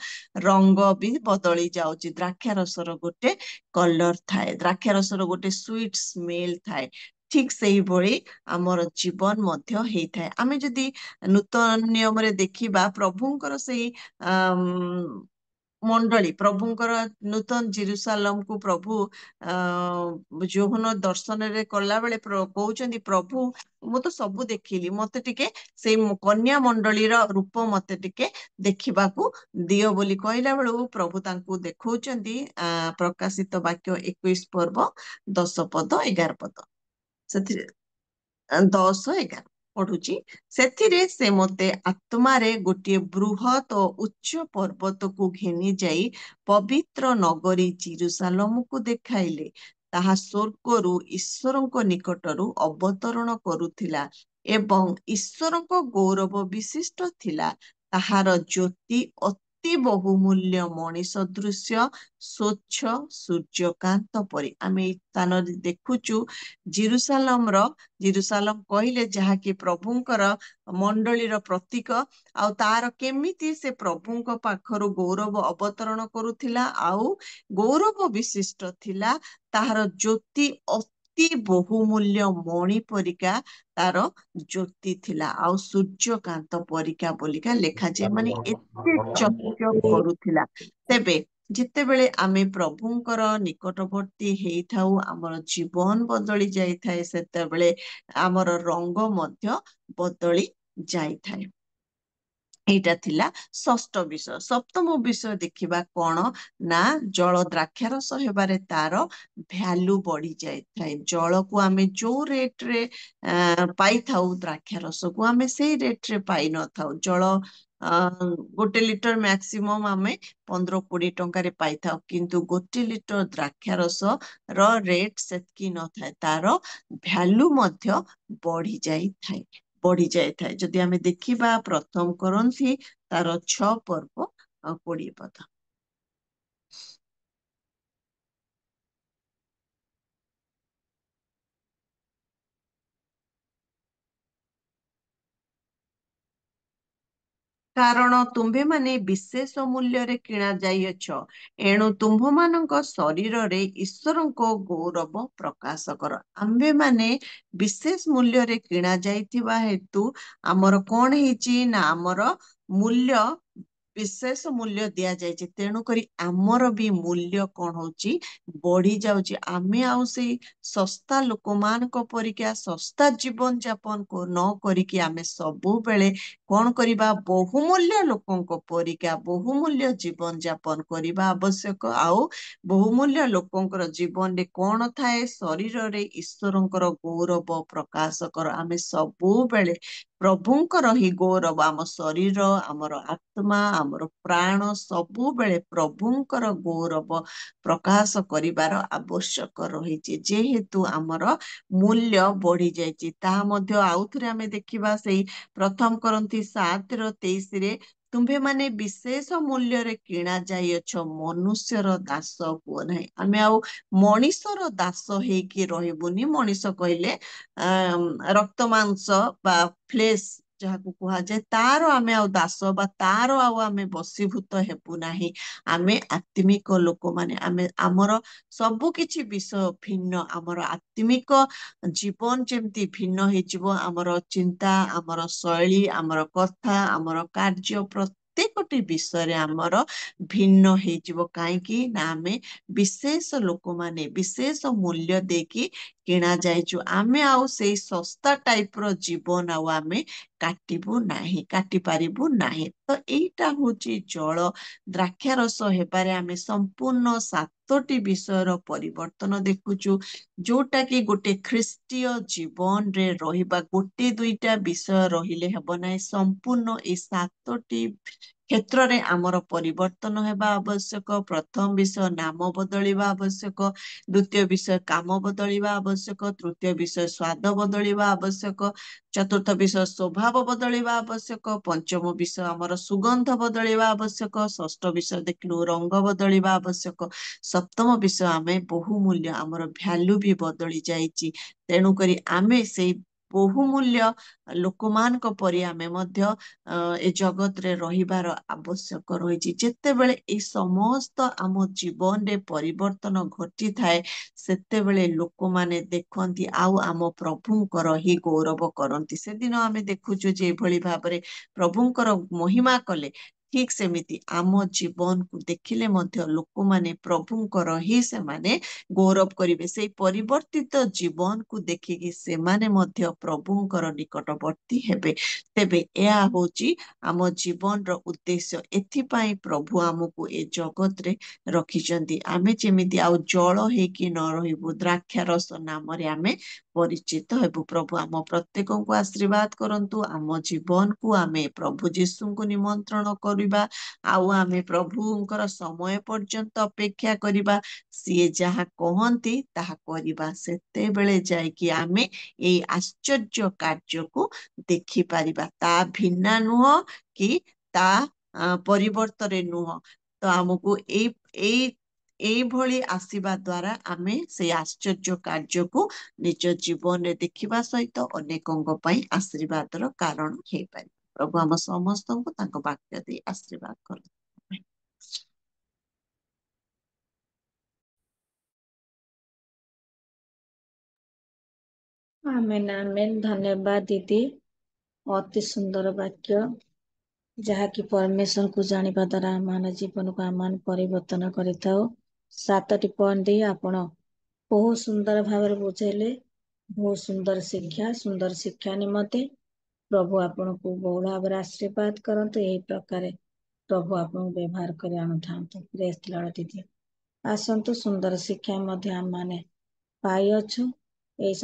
ରଙ୍ଗ ବି ବଦଳି ଯାଉଛି। ଦ୍ରାକ୍ଷାରସର ଗୋଟେ କଲର ଥାଏ, ଦ୍ରାକ୍ଷାରସର ଗୋଟେ ସୁଇଟ ସ୍ମେଲ ଥାଏ। ଠିକ ସେଇଭଳି ଆମର ଜୀବନ ମଧ୍ୟ ହେଇଥାଏ। ଆମେ ଯଦି ନୂତନ ନିୟମରେ ଦେଖିବା ପ୍ରଭୁଙ୍କର ସେଇ ମଣ୍ଡଳୀ, ପ୍ରଭୁଙ୍କର ନୂତନ ଜେରୁସାଲମକୁ ପ୍ରଭୁ ଯୋହନ ଦର୍ଶନରେ କଲା ବେଳେ କହୁଛନ୍ତି, ପ୍ରଭୁ ମୁଁ ତ ସବୁ ଦେଖିଲି, ମତେ ଟିକେ ସେଇ କନ୍ୟା ମଣ୍ଡଳୀର ରୂପ ମତେ ଟିକେ ଦେଖିବାକୁ ଦିଅ ବୋଲି କହିଲା ବେଳକୁ ପ୍ରଭୁ ତାଙ୍କୁ ଦେଖଉଛନ୍ତି ପ୍ରକାଶିତ ବାକ୍ୟ 21 ପର୍ବ 10 ପଦ 11 ପଦ, ସେଥିରେ 10, 11 ପଢୁଛି। ସେଥିରେ ସେ ମତେ ଆତ୍ମାରେ ଗୋଟିଏ ବୃହତ ଓ ଉଚ୍ଚ ପର୍ବତକୁ ଘେନି ଯାଇ ପବିତ୍ର ନଗରୀ ଜେରୁସାଲମକୁ ଦେଖାଇଲେ। ତାହା ସ୍ୱର୍ଗରୁ ଈଶ୍ୱରଙ୍କ ନିକଟରୁ ଅବତରଣ କରୁଥିଲା ଏବଂ ଈଶ୍ୱରଙ୍କ ଗୌରବ ବିଶିଷ୍ଟ ଥିଲା। ତାହାର ଜ୍ୟୋତି ଅତି ବହୁମୂଲ୍ୟ ମଣିଷ ଦୃଶ୍ୟ ସ୍ୱଚ୍ଛ ସୂର୍ଯ୍ୟକାନ୍ତ ପରି। ଆମେ ଏଇ ସ୍ଥାନରେ ଦେଖୁଛୁ ଜେରୁସାଲମ କହିଲେ ଯାହାକି ପ୍ରଭୁଙ୍କର ମଣ୍ଡଳୀର ପ୍ରତୀକ, ଆଉ ତାର କେମିତି ସେ ପ୍ରଭୁଙ୍କ ପାଖରୁ ଗୌରବ ଅବତରଣ କରୁଥିଲା ଆଉ ଗୌରବ ବିଶିଷ୍ଟ ଥିଲା। ତାହାର ଜ୍ୟୋତି ଅତି ବହୁମୂଲ୍ୟ ମଣି ପରିକା ତାର ଜ୍ୟୋତି ଥିଲା, ଆଉ ସୂର୍ଯ୍ୟକାନ୍ତ ପରିକା ବୋଲିକା ଲେଖାଯାଏ, ମାନେ ଏତେ ଚକଚକ କରୁଥିଲା। ତେବେ ଯେତେବେଳେ ଆମେ ପ୍ରଭୁଙ୍କର ନିକଟବର୍ତ୍ତୀ ହେଇଥାଉ, ଆମର ଜୀବନ ବଦଳି ଯାଇଥାଏ, ସେତେବେଳେ ଆମର ରଙ୍ଗ ମଧ୍ୟ ବଦଳି ଯାଇଥାଏ। ଏଇଟା ଥିଲା ଷଷ୍ଠ ବିଷୟ। ସପ୍ତମ ବିଷୟ ଦେଖିବା କଣ ନା, ଜଳ ଦ୍ରାକ୍ଷାରସ ହେବାରେ ତାର ଭ୍ୟାଲୁ ବଢି ଯାଇଥାଏ। ଜଳକୁ ଆମେ ଯୋଉ ରେଟରେ ପାଇଥାଉ, ଦ୍ରାକ୍ଷାରସକୁ ଆମେ ସେଇ ରେଟରେ ପାଇନଥାଉ। ଜଳ 1 ଲିଟର ମ୍ୟାକ୍ସିମମ୍ ଆମେ 15-20 ଟଙ୍କାରେ ପାଇଥାଉ, କିନ୍ତୁ 1 ଲିଟର ଦ୍ରାକ୍ଷାରସ ର ରେଟ ସେତିକି ନଥାଏ, ତାର ଭ୍ୟାଲୁ ମଧ୍ୟ ବଢି ଯାଇଥାଏ। ଯଦି ଆମେ ଦେଖିବା ପ୍ରଥମ କରନ୍ଥୀ ତାର 6 ପର୍ବ 20 ପଦ। କାରଣ ତୁମ୍ଭେମାନେ ବିଶେଷ ମୂଲ୍ୟରେ କିଣା ଯାଇଅଛ, ଏଣୁ ତୁମ୍ଭମାନଙ୍କ ଶରୀରରେ ଈଶ୍ୱରଙ୍କ ଗୌରବ ପ୍ରକାଶ କର। ଆମ୍ଭେମାନେ ବିଶେଷ ମୂଲ୍ୟରେ କିଣା ଯାଇଥିବା ହେତୁ ଆମର କଣ ହେଇଛି ନା, ଆମର ମୂଲ୍ୟ ବିଶେଷ ମୂଲ୍ୟ ଦିଆଯାଇଛି, ତେଣୁକରି ଆମର ବି ମୂଲ୍ୟ କଣ ହଉଛି, ବଢି ଯାଉଛି। ଆମେ ଆଉ ସେଇ ଶସ୍ତା ଲୋକମାନଙ୍କ ପରିକା ଶସ୍ତା ଜୀବନ ଯାପନ ନ କରିକି ଆମେ ସବୁବେଳେ କଣ କରିବା, ବହୁମୂଲ୍ୟ ଲୋକଙ୍କ ପରିକା ବହୁମୂଲ୍ୟ ଜୀବନ ଯାପନ କରିବା ଆବଶ୍ୟକ। ଆଉ ବହୁମୂଲ୍ୟ ଲୋକଙ୍କର ଜୀବନରେ କଣ ଥାଏ, ଶରୀରରେ ଈଶ୍ୱରଙ୍କର ଗୌରବ ପ୍ରକାଶ କର। ଆମେ ସବୁବେଳେ ପ୍ରଭୁଙ୍କର ହିଁ ଗୌରବ, ଆମ ଶରୀର, ଆମର ଆତ୍ମା, ଆମର ପ୍ରାଣ ସବୁବେଳେ ପ୍ରଭୁଙ୍କର ଗୌରବ ପ୍ରକାଶ କରିବାର ଆବଶ୍ୟକ ରହିଛି। ଯେହେତୁ ଆମର ମୂଲ୍ୟ ବଢି ଯାଇଛି, ତାହା ମଧ୍ୟ ଆଉଥରେ ଆମେ ଦେଖିବା ସେଇ ପ୍ରଥମ କରନ୍ଥୀ 7:23ରେ, ତୁମ୍ଭେମାନେ ବିଶେଷ ମୂଲ୍ୟରେ କିଣା ଯାଇଅଛ, ମନୁଷ୍ୟର ଦାସ ହୁଅ ନାହିଁ। ଆମେ ଆଉ ମଣିଷର ଦାସ ହେଇକି ରହିବୁନି। ମଣିଷ କହିଲେ ରକ୍ତ ମାଂସ ବା ଫ୍ଲେଶ ଯାହାକୁ କୁହାଯାଏ ତାର ଆମେ ଆଉ ଦାସ ବା ତାର ଆଉ ଆମେ ବଶୀଭୂତ ହେବୁ ନାହିଁ। ଆମେ ଆତ୍ମିକ ଲୋକମାନେ, ଆମେ ଆମର ସବୁ କିଛି ବିଷୟ ଭିନ୍ନ, ଆମର ଆତ୍ମିକ ଜୀବନ ଯେମିତି ଭିନ୍ନ ହେଇଯିବ, ଆମର ଚିନ୍ତା, ଆମର ଶୈଳୀ, ଆମର କଥା, ଆମର କାର୍ଯ୍ୟ ପ୍ରତ୍ୟେକଟି ବିଷୟରେ ଆମର ଭିନ୍ନ ହେଇଯିବ। କାହିଁକି ନା ଆମେ ବିଶେଷ ଲୋକମାନେ, ବିଶେଷ ମୂଲ୍ୟ ଦେଇକି କିଣା ଯାଇଛୁ। ଆମେ ଆଉ ସେଇ ଶସ୍ତା ଟାଇପ ର ଜୀବନ ଆଉ ଆମେ କାଟିବୁ ନାହିଁ, କାଟି ପାରିବୁ ନାହିଁ। ତ ଏଇଟା ହଉଛି ଜଳ ଦ୍ରାକ୍ଷାରସ ହେବାରେ ଆମେ ସମ୍ପୂର୍ଣ୍ଣ 7ଟି ବିଷୟର ପରିବର୍ତ୍ତନ ଦେଖୁଛୁ, ଯୋଉଟା କି ଗୋଟେ ଖ୍ରୀଷ୍ଟୀୟ ଜୀବନରେ ରହିବା ଗୋଟେ ଦୁଇଟା ବିଷୟ ରହିଲେ ହେବ ନାହିଁ। ସମ୍ପୂର୍ଣ୍ଣ ଏଇ 7ଟି କ୍ଷେତ୍ରରେ ଆମର ପରିବର୍ତ୍ତନ ହେବା ଆବଶ୍ୟକ। ପ୍ରଥମ ବିଷୟ ନାମ ବଦଳିବା ଆବଶ୍ୟକ, ଦ୍ୱିତୀୟ ବିଷୟ କାମ ବଦଳିବା ଆବଶ୍ୟକ, ତୃତୀୟ ବିଷୟ ସ୍ୱାଦ ବଦଳିବା ଆବଶ୍ୟକ, ଚତୁର୍ଥ ବିଷୟ ସ୍ୱଭାବ ବଦଳିବା ଆବଶ୍ୟକ, ପଞ୍ଚମ ବିଷୟ ଆମର ସୁଗନ୍ଧ ବଦଳିବା ଆବଶ୍ୟକ, ଷଷ୍ଠ ବିଷୟ ଦେଖିଲୁ ରଙ୍ଗ ବଦଳିବା ଆବଶ୍ୟକ, ସପ୍ତମ ବିଷୟ ଆମେ ବହୁମୂଲ୍ୟ, ଆମର ଭ୍ୟାଲୁ ବି ବଦଳି ଯାଇଛି। ତେଣୁକରି ଆମେ ସେଇ ବହୁମୂଲ୍ୟ ଲୋକମାନଙ୍କ ପରି ଆମେ ମଧ୍ୟ ଏ ଜଗତରେ ରହିବାର ଆବଶ୍ୟକ ରହିଛି। ଯେତେବେଳେ ଏଇ ସମସ୍ତ ଆମ ଜୀବନରେ ପରିବର୍ତ୍ତନ ଘଟିଥାଏ, ସେତେବେଳେ ଲୋକମାନେ ଦେଖନ୍ତି ଆଉ ଆମ ପ୍ରଭୁଙ୍କର ହିଁ ଗୌରବ କରନ୍ତି। ସେଦିନ ଆମେ ଦେଖୁଛୁ ଯେ ଏଭଳି ଭାବରେ ପ୍ରଭୁଙ୍କର ମହିମା କଲେ, ଠିକ ସେମିତି ଆମ ଜୀବନକୁ ଦେଖିଲେ ମଧ୍ୟ ଲୋକମାନେ ପ୍ରଭୁଙ୍କର ହିଁ ସେମାନେ ଗୌରବ କରିବେ। ସେଇ ପରିବର୍ତ୍ତିତ ଜୀବନକୁ ଦେଖିକି ସେମାନେ ମଧ୍ୟ ପ୍ରଭୁଙ୍କର ନିକଟବର୍ତ୍ତୀ ହେବେ। ତେବେ ଏହା ହଉଛି ଆମ ଜୀବନର ଉଦ୍ଦେଶ୍ୟ। ଏଥିପାଇଁ ପ୍ରଭୁ ଆମକୁ ଏ ଜଗତରେ ରଖିଛନ୍ତି। ଆମେ ଯେମିତି ଆଉ ଜଳ ହେଇକି ନ ରହିବୁ, ଦ୍ରାକ୍ଷାରସ ନାମରେ ଆମେ ପରିଚିତ ହେବୁ। ପ୍ରଭୁ ଆମ ପ୍ରତ୍ୟେକଙ୍କୁ ଆଶୀର୍ବାଦ କରନ୍ତୁ। ଆମ ଜୀବନକୁ ଆମେ ପ୍ରଭୁ ଯୀଶୁଙ୍କୁ ନିମନ୍ତ୍ରଣ କରିବା, ଆଉ ଆମେ ପ୍ରଭୁଙ୍କର ସମୟ ପର୍ଯ୍ୟନ୍ତ ଅପେକ୍ଷା କରିବା। ସିଏ ଯାହା କହନ୍ତି ତାହା କରିବା। ସେତେବେଳେ ଯାଇକି ଆମେ ଏଇ ଆଶ୍ଚର୍ଯ୍ୟ କାର୍ଯ୍ୟକୁ ଦେଖିପାରିବା। ତା ଭିନ୍ନ ନୁହଁ କି ତା ପରିବର୍ତ୍ତରେ ନୁହଁ। ତ ଆମକୁ ଏଇଭଳି ଆସିବା ଦ୍ୱାରା ଆମେ ସେଇ ଆଶ୍ଚର୍ଯ୍ୟ କାର୍ଯ୍ୟକୁ ନିଜ ଜୀବନରେ ଦେଖିବା ସହିତ ଅନେକଙ୍କ ପାଇଁ ଆଶୀର୍ବାଦର କାରଣ ହେଇପାରିବ। ପ୍ରଭୁ ଆମ ସମସ୍ତଙ୍କୁ ତାଙ୍କ ବାକ୍ୟ ଦେଇ ଆଶୀର୍ବାଦ କରନ୍ତୁ। ଆମେନ୍ ଆମେନ୍। ଧନ୍ୟବାଦ ଦିଦି, ଅତି ସୁନ୍ଦର ବାକ୍ୟ, ଯାହାକି ପରମେଶ୍ୱରଙ୍କୁ ଜାଣିବା ଦ୍ୱାରା ଆମ ଜୀବନକୁ ଆମେ ପରିବର୍ତ୍ତନ କରିଥାଉ। 7ଟି ପଏଣ୍ଟ ଦେଇ ଆପଣ ବହୁତ ସୁନ୍ଦର ଭାବରେ ବୁଝେଇଲେ। ବହୁତ ସୁନ୍ଦର ଶିକ୍ଷା ନିମନ୍ତେ ପ୍ରଭୁ ଆପଣଙ୍କୁ ବହୁଳ ଭାବରେ ଆଶୀର୍ବାଦ କରନ୍ତୁ। ଏହି ପ୍ରକାରେ ପ୍ରଭୁ ଆପଣଙ୍କୁ ବ୍ୟବହାର କରି ଆଣୁଥାନ୍ତୁ। ପ୍ରେଜ୍ ଦି ଲର୍ଡ ଦିଦି। ଆସନ୍ତୁ, ସୁନ୍ଦର ଶିକ୍ଷା ମଧ୍ୟ ଆମେ ପାଇଅଛୁ। ଏଇ